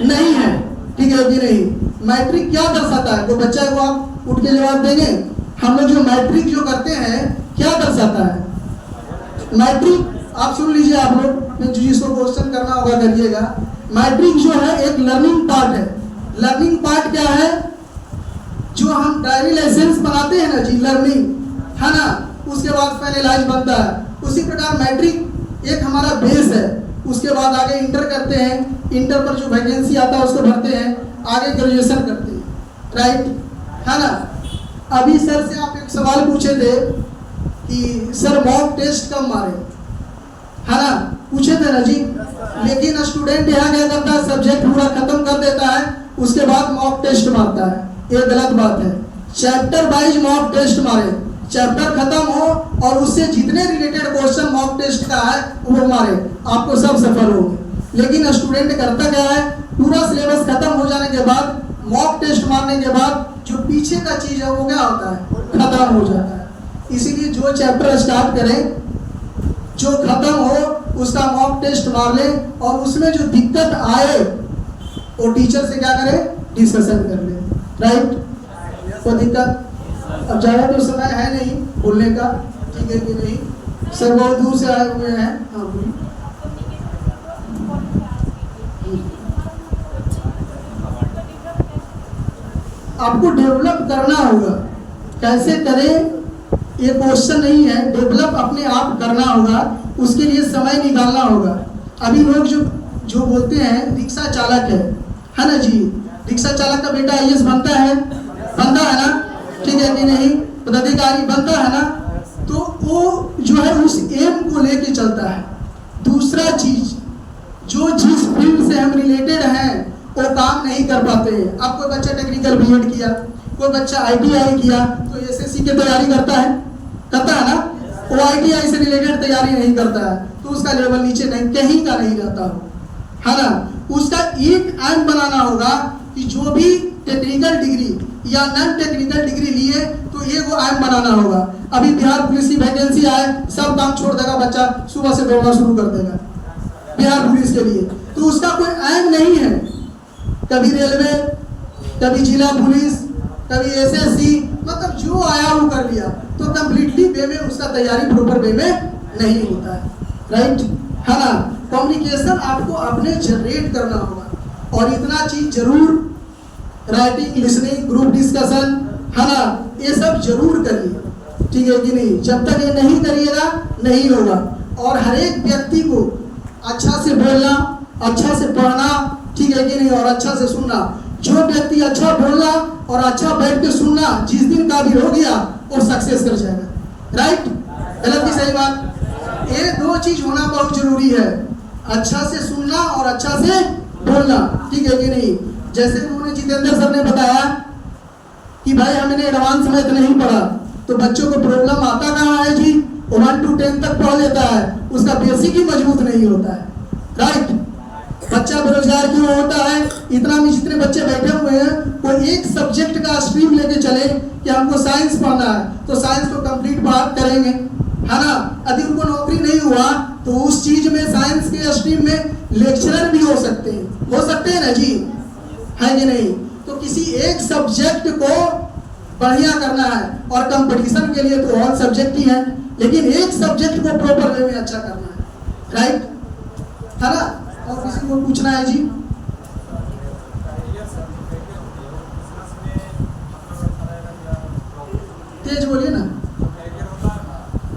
नहीं है, ठीक है कि नहीं। मैट्रिक क्या दर्शाता है? तो बच्चा को आप उठ के जवाब देंगे। हम लोग जो मैट्रिक जो करते हैं क्या दर्शाता है? मैट्रिक आप सुन लीजिए, आप लोग जिसको क्वेश्चन करना होगा करिएगा। मैट्रिक जो है एक लर्निंग पार्ट है। लर्निंग पार्ट क्या है? जो हम ड्राइविंग लाइसेंस बनाते हैं ना जी, लर्निंग है ना, उसके बाद फाइनलाइज बनता है। उसी प्रकार मैट्रिक एक हमारा बेस है। उसके बाद आगे इंटर करते हैं, इंटर पर जो वैकेंसी आता है उसको भरते हैं, आगे ग्रेजुएशन करते हैं, राइट है ना। अभी सर से आप एक सवाल पूछे थे कि सर मॉक टेस्ट कब मारे, है ना, पूछे थे ना जी। लेकिन स्टूडेंट यहाँ क्या करता है, सब्जेक्ट पूरा खत्म कर देता है, उसके बाद मॉक टेस्ट मारता है। ये गलत बात है। चैप्टर वाइज मॉक टेस्ट मारे, चैप्टर खत्म हो और उससे जितने रिलेटेड क्वेश्चन मॉक टेस्ट का है वो मारे, आपको सब सफल होंगे। लेकिन स्टूडेंट करता क्या है, पूरा सिलेबस खत्म हो जाने के बाद मॉक टेस्ट मारने के बाद जो पीछे का चीज है वो क्या होता है, खत्म हो जाता है। इसीलिए जो चैप्टर स्टार्ट करें, जो खत्म हो उसका मॉक टेस्ट मार ले और उसमें जो दिक्कत आए वो टीचर से क्या करें, डिस्कशन कर ले, राइट। कोई दिक्कत? अब ज़्यादा तो समय है नहीं बोलने का, ठीक है कि नहीं? सर बहुत दूर से आए हुए हैं। हाँ बोलिए। आपको डेवलप करना होगा, कैसे करें ये क्वेश्चन नहीं है, डेवलप अपने आप करना होगा, उसके लिए समय निकालना होगा। अभी लोग जो बोलते हैं रिक्शा चालक है ना जी, रिक्शा चालक का बेटा IAS बनता है ना, ठीक है कि नहीं, पदाधिकारी बनता है ना, तो वो जो है उस एम को लेके चलता है। दूसरा चीज, जो जिस फील्ड से हम रिलेटेड हैं वो काम नहीं कर पाते हैं। अब कोई बच्चा टेक्निकल B.Ed किया, कोई बच्चा ITI किया, तो SSC की तैयारी करता है ना, वो ITI से रिलेटेड तैयारी नहीं करता है, तो उसका लेवल नीचे नहीं, कहीं का नहीं रहता हो, है ना। उसका एक एम बनाना होगा कि जो भी टेक्निकल डिग्री या नॉन टेक्निकल डिग्री लिए तो ये वो एम बनाना होगा। अभी बिहार पुलिस की वैकेंसी आए, सब काम छोड़ देगा बच्चा, सुबह से दौड़ना शुरू कर देगा बिहार पुलिस के लिए, तो उसका कोई एम नहीं है। कभी रेलवे, कभी जिला पुलिस, कभी SSC, मतलब जो आया वो कर लिया, तो कंप्लीटली वे में उसका तैयारी प्रॉपर वे में नहीं होता है, राइट है ना। कम्युनिकेशन आपको अपने जनरेट करना होगा और इतना चीज जरूर, राइटिंग, लिसनिंग, ग्रुप डिस्कशन, है ना, ये सब जरूर करिए, ठीक है कि नहीं। जब तक ये नहीं करिएगा नहीं होगा। और हर एक व्यक्ति को अच्छा से बोलना, अच्छा से पढ़ना, ठीक है कि नहीं, और अच्छा से सुनना। जो व्यक्ति अच्छा बोलना और अच्छा बैठ के सुनना, जिस दिन का भी हो गया वो सक्सेस कर जाएगा, राइट, गलत की सही बात। ये दो चीज होना बहुत जरूरी है, अच्छा से सुनना और अच्छा से बोलना, ठीक है कि नहीं। जैसे उन्होंने जितेंद्र सर ने बताया कि भाई हमने एडवांस में तो नहीं पढ़ा, तो बच्चों को प्रॉब्लम आता कहाँ है जी, 1 to 10 तक पढ़ लेता है, उसका बेसिक ही मजबूत नहीं होता है, राइट। बच्चा बेरोजगार क्यों होता है? इतना में जितने बच्चे बैठे हुए हैं वो एक सब्जेक्ट का स्ट्रीम लेके चले कि हमको साइंस पढ़ना है, तो साइंस को कंप्लीट बात करेंगे, है ना। यदि उनको नौकरी नहीं हुआ तो उस चीज में, साइंस के स्ट्रीम में लेक्चरर भी हो सकते हैं ना जी, है कि नहीं। तो किसी एक सब्जेक्ट को बढ़िया करना है, और कंपटीशन के लिए तो और सब्जेक्ट ही है, लेकिन एक सब्जेक्ट को प्रॉपर वे में अच्छा करना है, राइट है ना। और किसी को पूछना है जी? तेज बोलिए ना।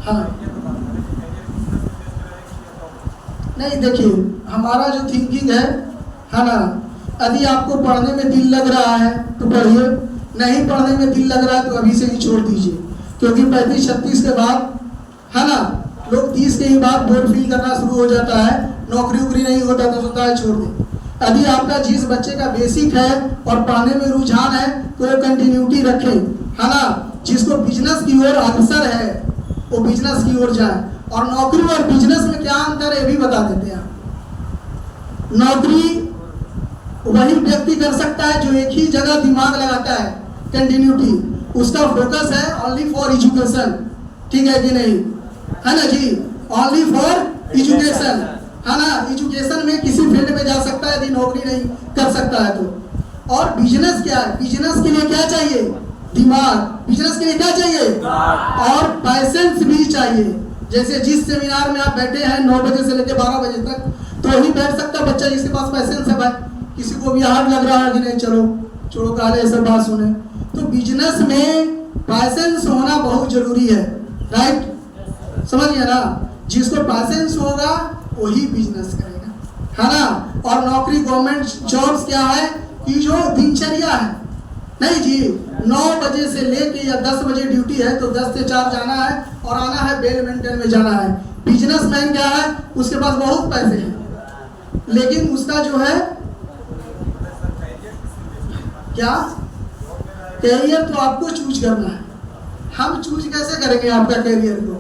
हाँ नहीं, देखिए हमारा जो थिंकिंग है ना, यदि आपको पढ़ने में दिल लग रहा है तो पढ़िए, नहीं पढ़ने में दिल लग रहा है तो अभी से ही छोड़ दीजिए, क्योंकि 35-36 के बाद, है ना, लोग 30 के ही बाद बोर्ड फील करना शुरू हो जाता है, नौकरी वोकरी नहीं होता तो सोचता है छोड़ दे। यदि आपका जिस बच्चे का बेसिक है और पढ़ने में रुझान है तो वो कंटिन्यूटी रखे, है ना। जिसको बिजनेस की ओर अग्रसर है वो बिजनेस की ओर जाए। और नौकरी और बिजनेस में क्या अंतर है ये भी बता देते हैं। नौकरी वही व्यक्ति कर सकता है जो एक ही जगह दिमाग लगाता है, कंटिन्यूटी, उसका फोकस है ओनली फॉर एजुकेशन, ठीक है कि नहीं, है ना जी, ओनली फॉर एजुकेशन, है ना। एजुकेशन में किसी फील्ड में जा सकता है यदि नौकरी नहीं कर सकता है तो। और बिजनेस क्या है? बिजनेस के लिए क्या चाहिए? दिमाग। बिजनेस के लिए क्या चाहिए? और पैसेंस भी चाहिए। जैसे जिस सेमिनार में आप बैठे हैं 9 बजे से लेकर 12 बजे तक, तो ही बैठ सकता बच्चा जिसके पास पैसेंस है भाई। किसी को भी हार्ड लग रहा है कि नहीं चलो छोड़ो काले ऐसा बात सुने। तो बिजनेस में पैसेंस होना बहुत जरूरी है, राइट, समझिए ना। जिसको पैसेंस होगा वही बिजनेस करेगा, है ना। और नौकरी गवर्नमेंट जॉब्स क्या है कि जो दिनचर्या है, नहीं जी 9 बजे से लेके या 10 बजे ड्यूटी है तो 10 से 4 जाना है और आना है बेल मेंटेन में जाना है। बिजनेसमैन क्या है, उसके पास बहुत पैसे हैं लेकिन उसका जो है क्या कैरियर तो आपको चूज करना है। हम चूज कैसे करेंगे आपका कैरियर को?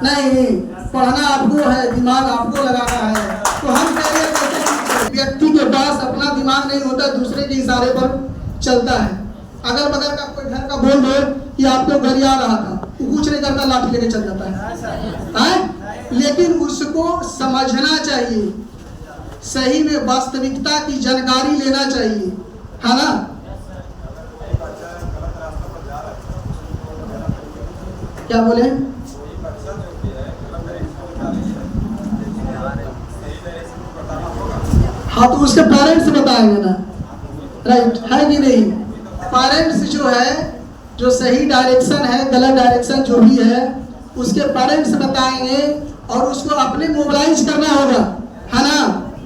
नहीं, पढ़ना आपको है, दिमाग आपको लगाना है, तो हम कैरियर कैसे चूज करें? व्यक्ति के पास अपना दिमाग नहीं होता, दूसरे के इशारे पर चलता है। अगल बगल का कोई घर का बोल दो कि आपको घर आ रहा था, वो कुछ नहीं करता, लाठी लेके चल जाता है। लेकिन उसको समझना चाहिए, सही में वास्तविकता की जानकारी लेना चाहिए, है ना। क्या बोले? हाँ तो उसके पेरेंट्स बताएंगे ना, राइट है कि नहीं। पेरेंट्स जो है, जो सही डायरेक्शन है, गलत डायरेक्शन जो भी है, उसके पेरेंट्स बताएंगे और उसको अपने मोबिलाइज करना होगा, है ना।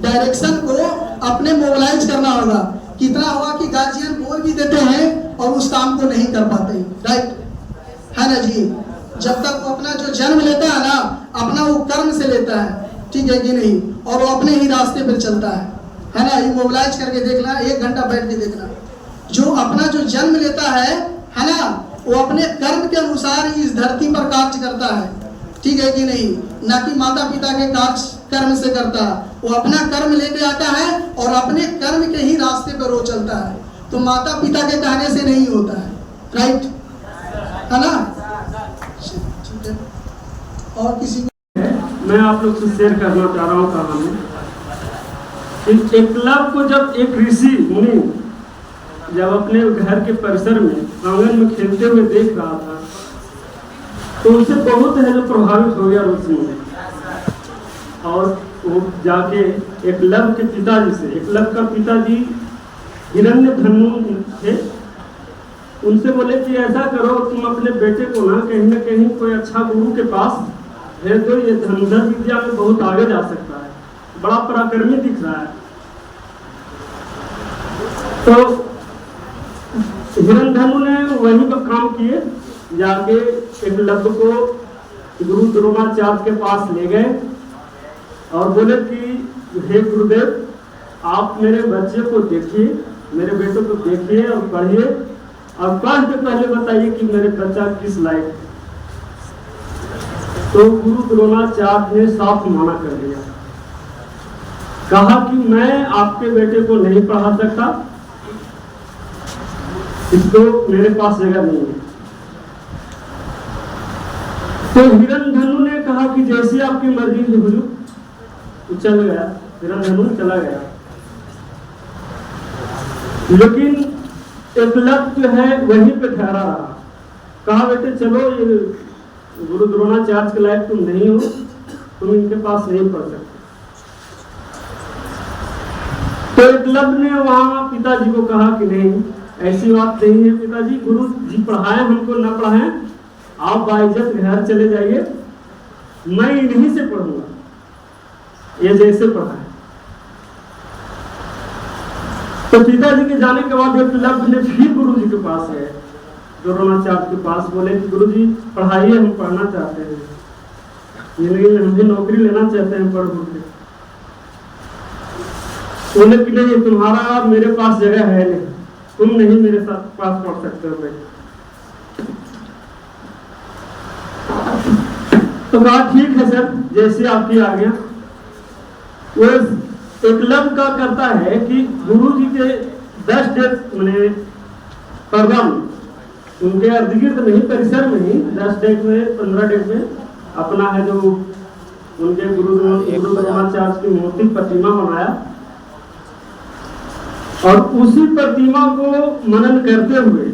डायरेक्शन को अपने मोबिलाइज करना होगा। कितना हुआ कि गार्जियन बोल भी देते हैं और उस काम को नहीं कर पाते, राइट है ना जी। जब तक वो अपना जो जन्म लेता है ना, अपना वो कर्म से लेता है, ठीक है कि नहीं, और वो अपने ही रास्ते पर चलता है ना। ये मोबिलाइज करके देखना, 1 घंटा बैठ के देखना। जो अपना जो जन्म लेता है ना, वो अपने कर्म के अनुसार इस धरती पर कार्य करता है, ठीक है कि नहीं, ना कि माता पिता के कार्य कर्म से करता। वो अपना कर्म लेके आता है और अपने कर्म के ही रास्ते पर वो चलता है। तो माता पिता के कहने से नहीं होता है, राइट है ना। ठीक है, और किसी को मैं आप लोग से शेयर करना चाह रहा हूँ कहानी। एकलव्य को जब एक ऋषि मुनि जब अपने घर के परिसर में आंगन में खेलते हुए देख रहा था तो उसे बहुत है जो प्रभावित हो गया ऋषि मुनि, और वो जाके एकलव्य के पिताजी से, एकलव्य का पिताजी हिरण्यधनु थे, उनसे बोले कि ऐसा करो तुम अपने बेटे को ना कहीं कोई अच्छा गुरु के पास भेज दो, ये धनुर्धर विद्या में बहुत आगे जा सकता है, बड़ा पराक्रमी दिख रहा है। तो हिरण्यधनु ने वही पर काम किए, जाके एकलव्य को गुरु द्रोणाचार्य के पास ले गए और बोले कि हे गुरुदेव आप मेरे बच्चे को देखिए, मेरे बेटे को देखिए और पढ़िए और पढ़ के पहले बताइए कि मेरे बच्चा किस लायक है। तो गुरु द्रोणाचार्य ने साफ मना कर दिया, कहा कि मैं आपके बेटे को नहीं पढ़ा सकता, इसको मेरे पास जगह नहीं है। तो हिरण्यधनु ने कहा कि जैसी आपकी मर्जी है हुजूर, तो चल गया, हिरण्यधनु चला गया। लेकिन एकलव्य जो है वहीं पे ठहरा रहा, कहा बेटे चलो ये गुरु द्रोणाचार्य के लायक तुम नहीं हो, तुम इनके पास नहीं पढ़ सकते। तो एकलव्य ने वहां पिताजी को कहा कि नहीं ऐसी बात नहीं है पिताजी, गुरु जी पढ़ाए हमको न पढ़ाए, आप बाइज्जत घर चले जाइए, मैं इन्हीं से पढ़ूंगा, ये जैसे पढ़ाए। तो पिताजी के जाने के बाद एकलव्य ने फिर गुरु जी के पास गए, द्रोणाचार्य के पास, बोले कि गुरु जी पढ़ाइए, हम पढ़ना चाहते हैं, जिंदगी में हम भी नौकरी लेना चाहते हैं पढ़ के। बोले कि नहीं तुम्हारा मेरे पास जगह है नहीं, तुम नहीं मेरे साथ पास पढ़ सकते हो भाई। तो कहा ठीक है सर, जैसे आपकी आ गया। वो एकलव्य का करता है कि गुरु जी के 10 डेट मैंने परवा में उनके अर्ध गिर्द नहीं परिसर में ही 10 डेट में 15 डेट में अपना है जो उनके गुरु द्रोणाचार्य की मूर्ति प्रतिमा बनाया और उसी प्रतिमा को मनन करते हुए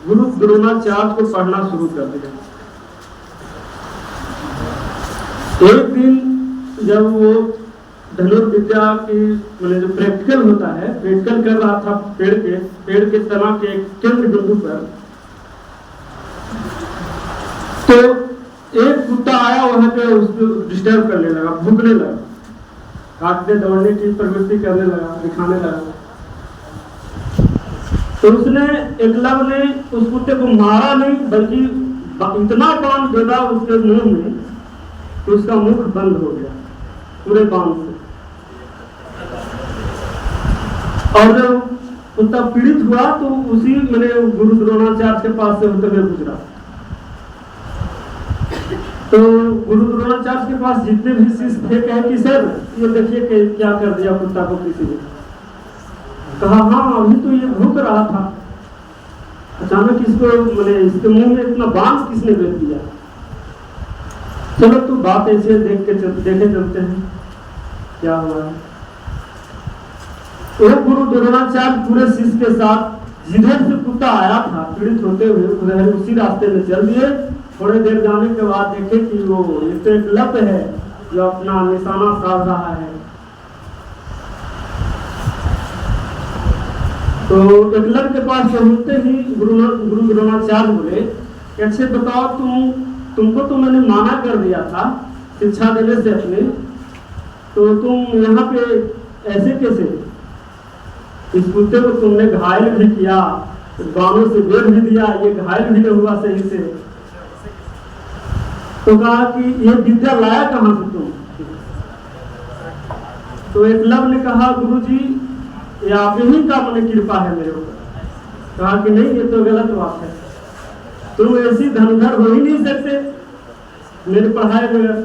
गुरु द्रोणाचार्य को पढ़ना शुरू कर दिया। एक दिन जब वो धनुर्विद्या की मतलब जो प्रैक्टिकल होता है, प्रैक्टिकल कर रहा था पेड़ के तना के केंद्र बिंदु पर, तो एक कुत्ता आया वहां पे उसको डिस्टर्ब करने लगा, भूखने लगा, काटने दौड़ने की प्रवृत्ति करने लगा, दिखाने लगा। तो उसने एकलव्य ने उस कुत्ते को मारा नहीं, बल्कि इतना बाण जोड़ा उसके मुंह में तो उसका मुख बंद हो गया पूरे बाण से। और जब कुत्ता पीड़ित हुआ तो उसी मैंने गुरु द्रोणाचार्य के पास से होते हुए गुजरा। तो गुरु द्रोणाचार्य के पास जितने भी शिष्य थे कहे कि सर ये देखिए कि क्या कर दिया कुत्ता को किसी ने। कहा हाँ अभी तो ये भूख रहा था, अचानक इसको मैंने इसके मुंह में इतना बांस किसने भेज दिया। चलो तो बात ऐसे देखे चलते हैं क्या हुआ है। वो गुरु द्रोणाचार्य पूरे शिष्य के साथ जिधर से कुत्ता आया था पीड़ित होते हुए उधर उसी रास्ते में चल दिए। थोड़ी देर जाने के बाद देखे कि वो एक एकलव्य है जो अपना निशाना साध रहा है। तो एकलव्य के पास पहुंचते ही गुरु द्रोणाचार्य बोले अच्छे बताओ तुमको तो मैंने माना कर दिया था शिक्षा देने से अपने, तो तुम यहाँ पे ऐसे कैसे? इस कुत्ते को तुमने घायल भी किया, बाणों से बेर भी दिया, ये घायल भी नहीं हुआ सही से। तो कहा कि ये विद्या लाया कहाँ से तुम? तो एकलव्य ने कहा गुरुजी ये आप ही का मन कृपा है मेरे ऊपर। कहा कि नहीं ये तो गलत बात है, तुम ऐसी धनुधर हो ही नहीं सकते मेरे पढ़ाए बगैर।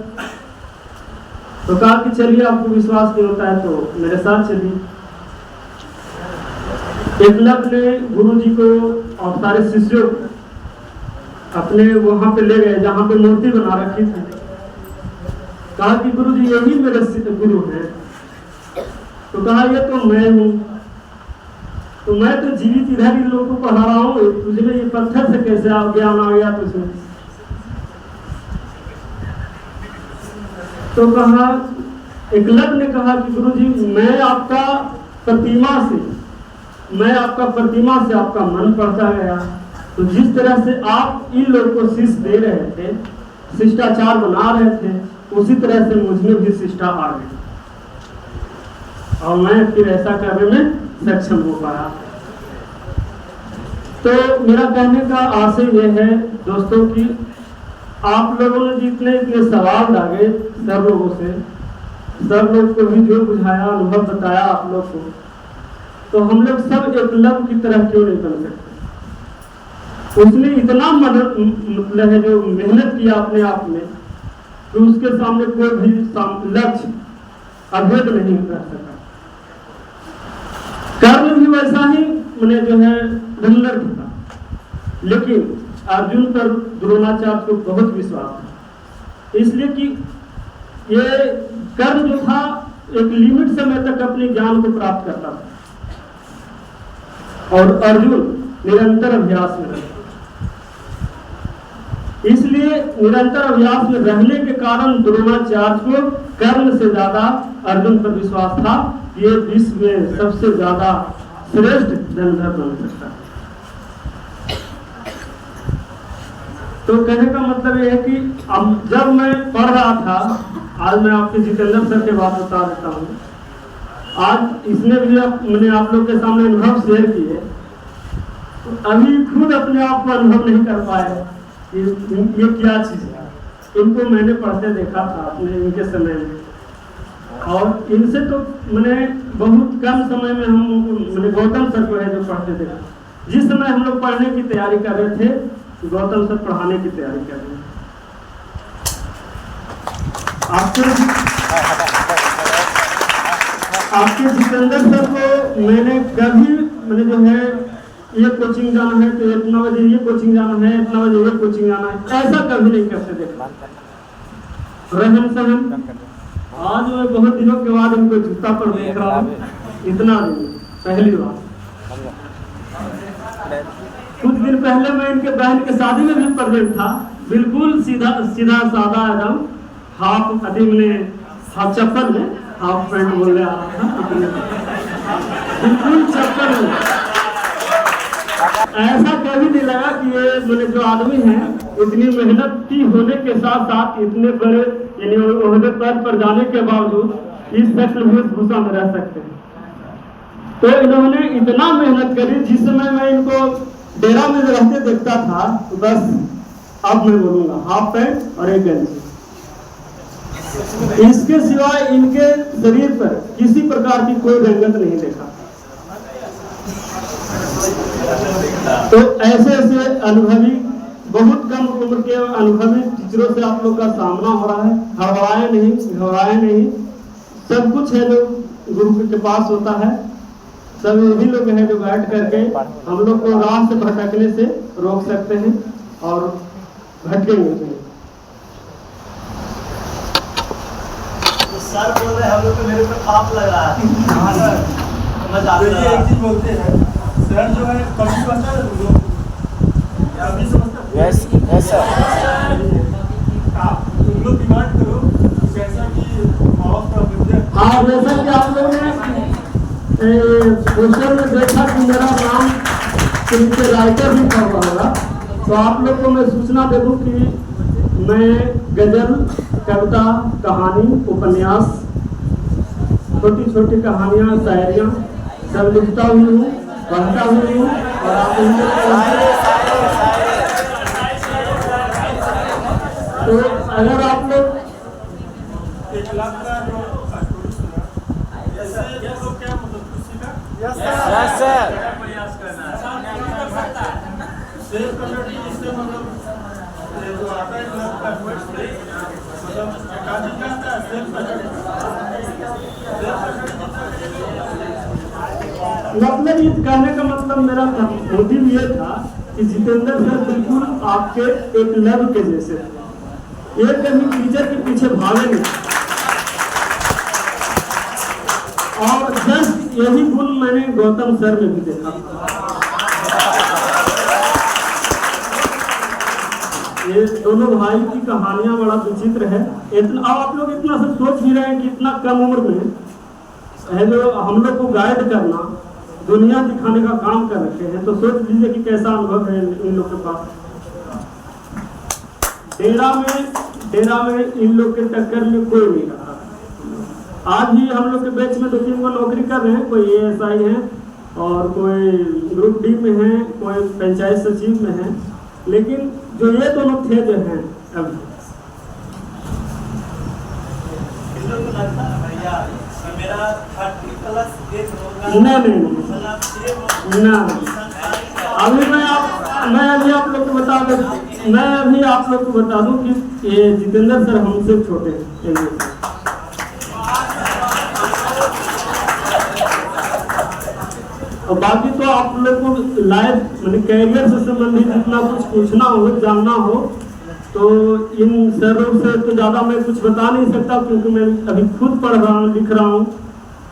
तो कहा कि चलिए आपको विश्वास नहीं होता है तो मेरे साथ चलिए। एकलव्य ने गुरुजी को और सारे शिष्यों को अपने वहां पे ले गए जहां पे मूर्ति बना रखी थी। कहा कि गुरुजी यही मेरे गुरु हैं। तो कहा ये तो मैं हूँ, तो मैं तो जीवित इधर ही लोगों को पढ़ा रहा हूँ, तुझे ये पत्थर से कैसे ज्ञान आ गया तुझमें? तो कहा एकलव्य ने कहा कि गुरुजी मैं आपका प्रतिमा से आपका मन पढ़ता गया। तो जिस तरह से आप इन लोगों को शिष्य दे रहे थे, शिष्टाचार बना रहे थे, उसी तरह से मुझमें भी शिष्टा आ गई और मैं फिर ऐसा करने में सक्षम हो पाया। तो मेरा कहने का आशय यह है दोस्तों कि आप लोगों ने जितने इतने सवाल डाले सब लोगों से, सब लोग को भी जो बुझाया अनुभव बताया आप लोग को, तो हम लोग सब एकलव्य की तरह क्यों नहीं बन सकते? उसने इतना मतलब है जो मेहनत किया अपने आप में तो उसके सामने कोई भी लक्ष्य अभेद नहीं कर सका। कर्म भी वैसा ही मैंने जो है धनुर्धर था, लेकिन अर्जुन पर द्रोणाचार्य को बहुत विश्वास था, इसलिए कि ये कर्म जो था एक लिमिट समय तक अपने ज्ञान को प्राप्त करता था और अर्जुन निरंतर अभ्यास में रहता। इसलिए निरंतर अभ्यास में रहने के कारण द्रोणाचार्य को कर्म से ज्यादा अर्जुन पर विश्वास था, ये विश्व में सबसे ज्यादा श्रेष्ठ धनुर्धर बन सकता है। तो कहने का मतलब यह है कि अब जब मैं पढ़ रहा था, आज मैं आपके जितेंद्र सर के बात बता देता हूँ। आज इसमें भी मैंने आप लोग के सामने अनुभव शेयर किए, तो अभी खुद अपने आप को अनुभव नहीं कर पाए ये क्या चीज है। इनको मैंने पढ़ते देखा था अपने इनके समय में, और इनसे तो मैंने बहुत कम समय में हम मैंने गौतम सर को है जो पढ़ते थे। जिस समय हम लोग पढ़ने की तैयारी कर रहे थे, गौतम सर पढ़ाने की तैयारी कर रहे थे। आपके जितेंद्र सर को मैंने कभी मैंने जो है ये कोचिंग जाना है तो इतना बजे ये कोचिंग जाना है, इतना बजे ये कोचिंग जाना है, ऐसा कभी नहीं करते देखा। रहन सहन आज मैं बहुत दिनों के बाद इनको जूता पर देख रहा हूँ, इतना दिन पहली बार। कुछ दिन पहले मैं इनके बहन के शादी में भी प्रेजेंट था, बिल्कुल सीधा साधा एकदम हाफ अभी मैंने हाफ चप्पल में हाफ पैंट बोलने आ रहा था, बिल्कुल चप्पल में। ऐसा कभी नहीं लगा कि ये मैंने जो आदमी है इतनी मेहनती होने के साथ साथ इतने बड़े यानी ओहदे पर जाने के बावजूद इस शक्ल वेशभूषा में रह सकते हैं। तो इन्होंने इतना मेहनत करी, जिस समय मैं इनको डेरा में रहते देखता था तो बस अब मैं बोलूंगा हाफ पैंट और एक गंजी, इसके सिवाय इनके शरीर पर किसी प्रकार की कोई रंगत नहीं देखा। तो ऐसे ऐसे अनुभवी, बहुत कम उम्र के अनुभवी टीचरों से आप लोग का सामना हो रहा है। घबराए नहीं, सब कुछ है जो गुरु के पास होता है। सब यही लोग हैं जो बैठ करके हम लोग को राह से भटकने से रोक सकते हैं और भटकेंगे नहीं। तो सर बोल रहे हैं हम लोग को, मेरे पे पाप लग रहा है। एक चीज बोलते हैं सर, जो है कभी समझता है कभी समझता है। यस आप तुम लोग डिमांड करो जैसा कि हाँ, जैसा कि आप लोगों ने पोस्टर में देखा कि मेरा नाम के नीचे राइटर भी पढ़ रहा होगा, तो आप लोग को मैं सूचना दे दूं कि मैं गजल, कविता, कहानी, उपन्यास, छोटी छोटी कहानियाँ, शायरियाँ सब लिखता हुई हूँ, पढ़ता हुई हूँ। और आप तो अगर आप लोग मतलब ये कहने का मतलब मेरा मोटिव ये था कि जितेंद्र सर बिल्कुल आपके एक लव के जैसे थे, एक कभी टीचर के पीछे भागे नहीं। और जस्ट यही गुण मैंने गौतम सर में भी देखा था। ये दोनों भाई की कहानियां बड़ा विचित्र है। इतना आप लोग इतना सब सोच भी रहे हैं कि इतना कम उम्र में है जो हम लोग को गाइड करना, दुनिया दिखाने का काम कर रखे हैं, तो सोच लीजिए कि कैसा अनुभव है इन लोग के पास। डेरा में इन लोग के टक्कर में कोई नहीं रहा। आज भी हम लोग के बैच में 2-3 को नौकरी कर रहे हैं, कोई ASI है और कोई ग्रुप D में है, कोई पंचायत सचिव में है। लेकिन जो ये दोनों थे जो हैं अभी नहीं, अभी मैं अभी आप लोग को बता दूं कि ये जितेंद्र सर हमसे छोटे हैं। और बाकी तो आप लोग को लाइफ मतलब कैरियर से संबंधित जितना कुछ पूछना हो, जानना हो, तो इन सरों से तो ज़्यादा मैं कुछ बता नहीं सकता, क्योंकि मैं अभी खुद पढ़ रहा हूँ, लिख रहा हूँ।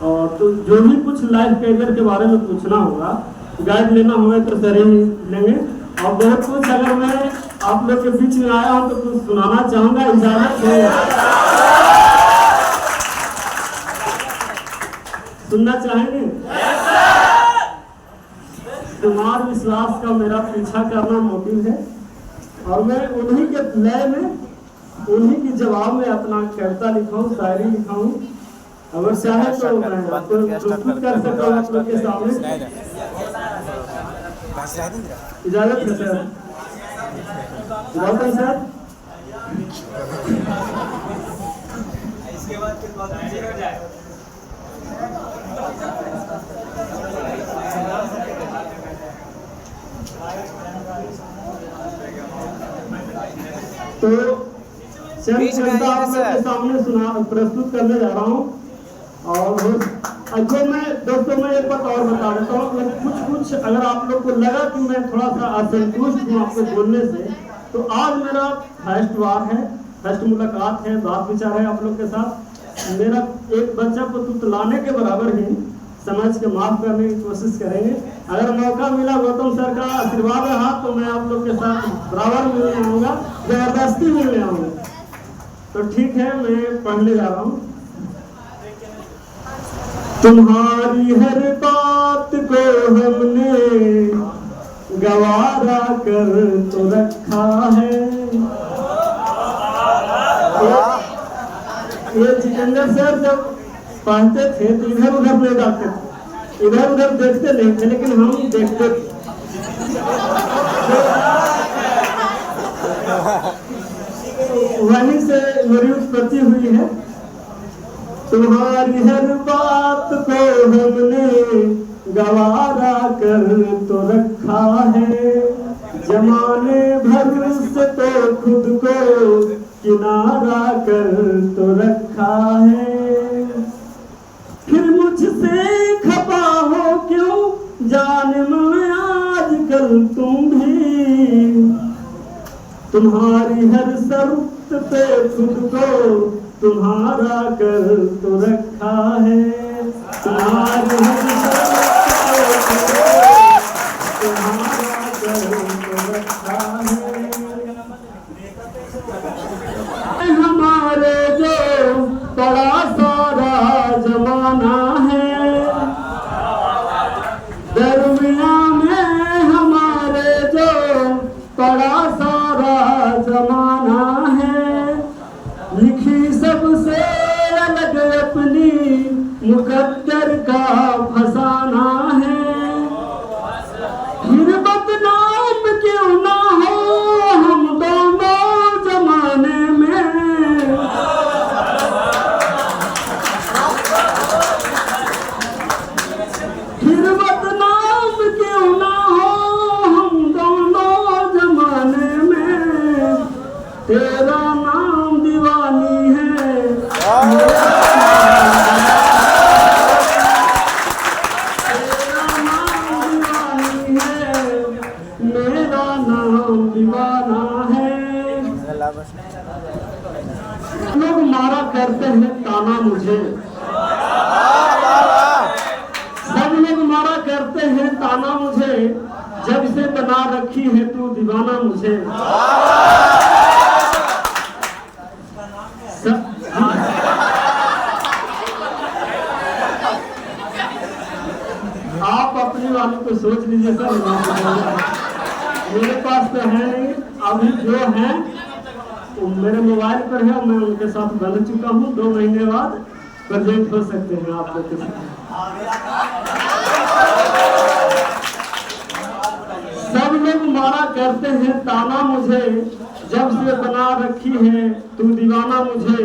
और तो जो भी कुछ लाइफ कैरियर के बारे में पूछना होगा, गाइड लेना होगा तो सर ही लेंगे। और बहुत कुछ अगर मैं आप लोग के बीच में आया हूँ तो कुछ सुनाना चाहूँगा, इजाज़त है? सुनना चाहेंगे? तुम्हार विश्वास का मेरा पीछा करना मोटिव है, और मैं उन्हीं के लय में, उन्हीं के जवाब में अपना कविता लिखाऊं, शायरी लिखाऊं। अगर चाहे तो मैं आपको प्रस्तुत कर सकता हूँ आप लोग के सामने। इजाजत है सर? गौतम सर, इसके बाद तो कविता आप लोग के सामने प्रस्तुत करने जा रहा हूँ। और जो मैं दोस्तों मैं एक बात और बता देता हूँ, कुछ अगर आप लोग को लगा कि मैं थोड़ा सा असंतुष्ट हूँ आपको बोलने से, तो आज मेरा फर्स्ट बार है, फर्स्ट मुलाकात है, बात विचार है आप लोग के साथ। मेरा एक बच्चा को तुतलाने के बराबर ही समझ के माफ करने की कोशिश करेंगे। अगर मौका मिला, गौतम सर का आशीर्वाद रहा, तो मैं आप लोग के साथ बराबर मिलने आऊँगा, जबरदस्ती मिलने आऊँगा। तो ठीक है, मैं पढ़ने जा रहा हूँ। तुम्हारी हर बात को हमने गवारा कर तो रखा है। ये जितेंद्र सर जब पढ़ते थे तो इधर उधर नहीं जाते थे, इधर उधर देखते नहीं थे, लेकिन हम देखते थे। वहीं से मेरी उत्पत्ति हुई है। तुम्हारी हर बात को हमने गवारा कर तो रखा है, जमाने भर से तो खुद को किनारा कर तो रखा है। फिर मुझसे खपा हो क्यों जाने मन आजकल तुम भी, तुम्हारी हर शर्त पे खुद को तुम्हारा कर तो रखा है। तुम्हारी हर शर्त पे तुम्हारा कर तो रखा है। हमारे जो बड़ा सारा जमाना है, दरमिया में हमारे जो बड़ा सारा जमाना है, लिखी सबसे अलग अपनी मुकद्दर का फसाना है। फिर बदनाम क्यों ना हो हम दोनों जमाने में, फिर बदनाम क्यों ना हो हम दोनों जमाने में। तेरा नाम दीवानी है, तेरा नाम दीवानी है, मेरा नाम दीवाना है। लोग मारा करते हैं ताना मुझे, सब लोग मारा करते हैं ताना मुझे, जब से बना रखी है तू दीवाना मुझे। आप अपनी वाली को सोच लीजिए सर, मेरे पास तो है नहीं। अभी जो है वो मेरे मोबाइल पर है, मैं उनके साथ बन चुका हूँ। 2 महीने बाद प्रेजेंट हो सकते हैं आप लोग के साथ। सब लोग मारा करते हैं ताना मुझे, जब से बना रखी है तू दीवाना मुझे।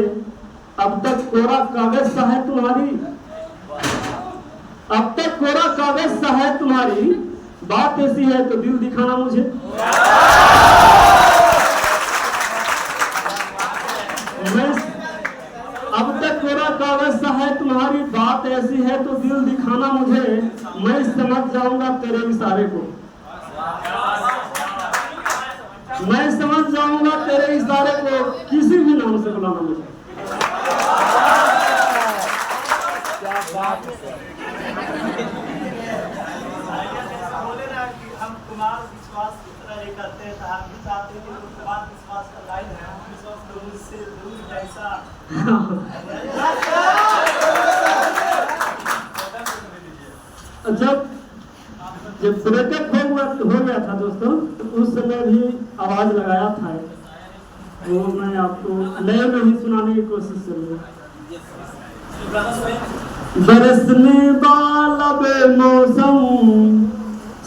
अब तक कोरा कागज सा है तुम्हारी, अब तक कोरा कागज सा है तुम्हारी, बात ऐसी है तो दिल दिखाना मुझे। मैं अब तक कोरा कागज सा है तुम्हारी, बात ऐसी है तो दिल दिखाना मुझे। मैं समझ जाऊंगा तेरे इशारे को, मैं समझ जाऊंगा तेरे इशारे को, किसी भी नाम से बुलाना मुझे। बोले ना कि हम कुमार विश्वास की तरह ये करते हैं, तो हम भी चाहते हैं कि कुमार विश्वास का लाइन है, हम विश्वास दूर से दूर जैसा। जब ब्रेकअप हो गया था दोस्तों, तो उस समय भी आवाज लगाया था, वो मैं आपको नए में ही सुनाने की कोशिश करूँगा। बरसने वाला बेमौसम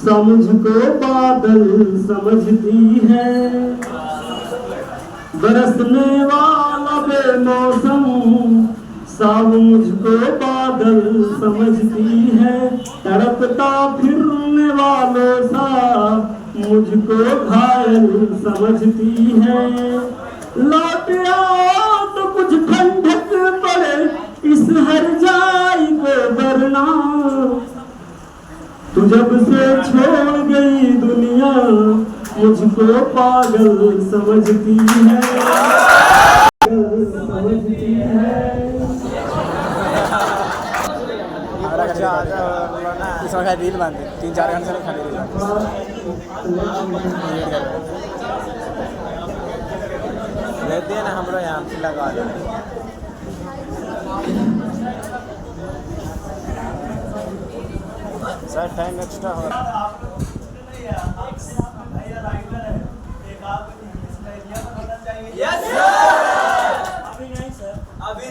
समझको बादल समझती है, बरसने वाला बेमौसम सब मुझको बादल समझती है। तड़पता फिरने वालों सा मुझको घायल समझती है। लौट आओ तो कुछ ठंडक पड़े इस हर जाई को वरना, तू जब से छोड़ गई दुनिया मुझको पागल समझती है, समझती है। रील बांधे 3-4 घंटे से खाली रील रहते हैं ना हम लोग यहाँ से लगा दो। सर टाइम एक्स्ट्रा हो रहा है। आप लोग नहीं है, आप भैया राइटर है, एक आप इसमें एरिया में होना चाहिए। Yes sir. अभी नहीं सर, अभी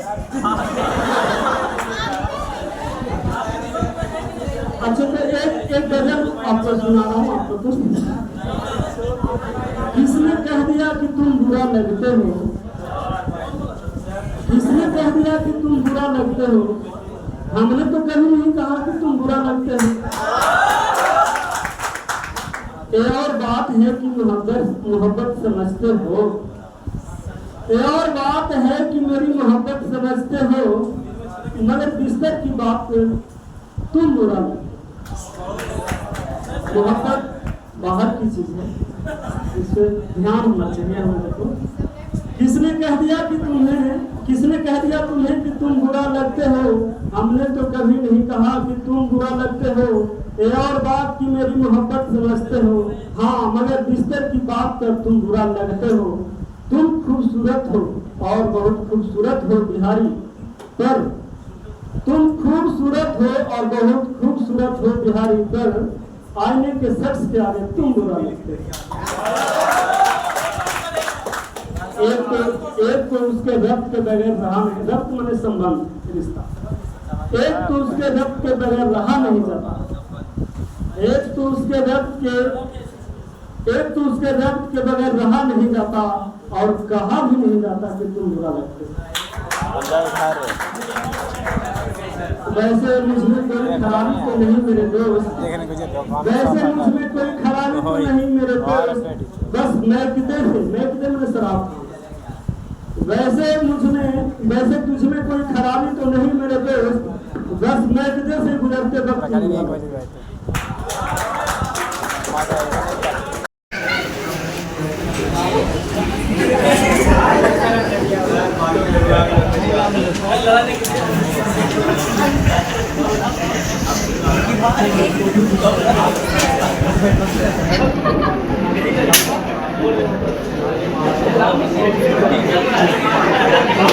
अच्छा तो एक गजल आपको सुना रहा हूँ, आपको कुछ किसने कह दिया कि तुम बुरा लगते हो, किसने कह दिया कि तुम बुरा लगते हो, हमने तो कभी नहीं कहा कि तुम बुरा लगते हो। ये और बात है कि मोहब्बत समझते हो, ये और बात है कि मेरी मोहब्बत समझते हो, मगर बिस्तर की बात तुम बुरा लगते हो। मोहब्बत बाहर की चीज है, इस पर ध्यान होना चाहिए हम लोग को। किसने कह दिया कि तुम बुरा लगते हो, हमने तो कभी नहीं कहा कि तुम बुरा लगते हो। ये और बात कि मेरी मोहब्बत समझते हो, हाँ मगर बिस्तर की बात पर तुम बुरा लगते हो। तुम खूबसूरत हो और बहुत खूबसूरत हो बिहारी, पर तुम खूबसूरत हो और बहुत खूबसूरत हो बिहारी, पर आईने के शख्स के आगे तुम बुरा लगते हो। एक तो उसके रब्त के बगैर रहा नहीं, रब्त माने संबंध रिश्ता, एक तो उसके रब्त के बगैर रहा नहीं जाता, एक तो उसके रब्त के बगैर रहा नहीं जाता और कहा भी नहीं जाता कि तुम बुरा लगते हो। वैसे मुझमें कोई खराबी तो नहीं मेरे दोस्त, वैसे मुझमें कोई खराबी तो नहीं मेरे दोस्त, बस मैं मैंने शराब, वैसे तुझमें कोई खराबी तो नहीं मेरे दोस्त, बस मैं से गुजरते वक्त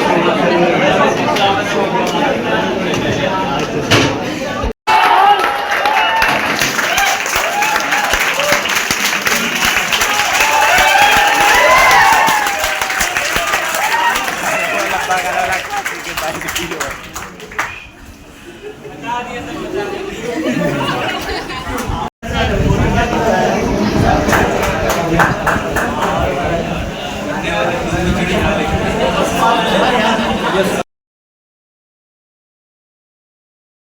Thank you.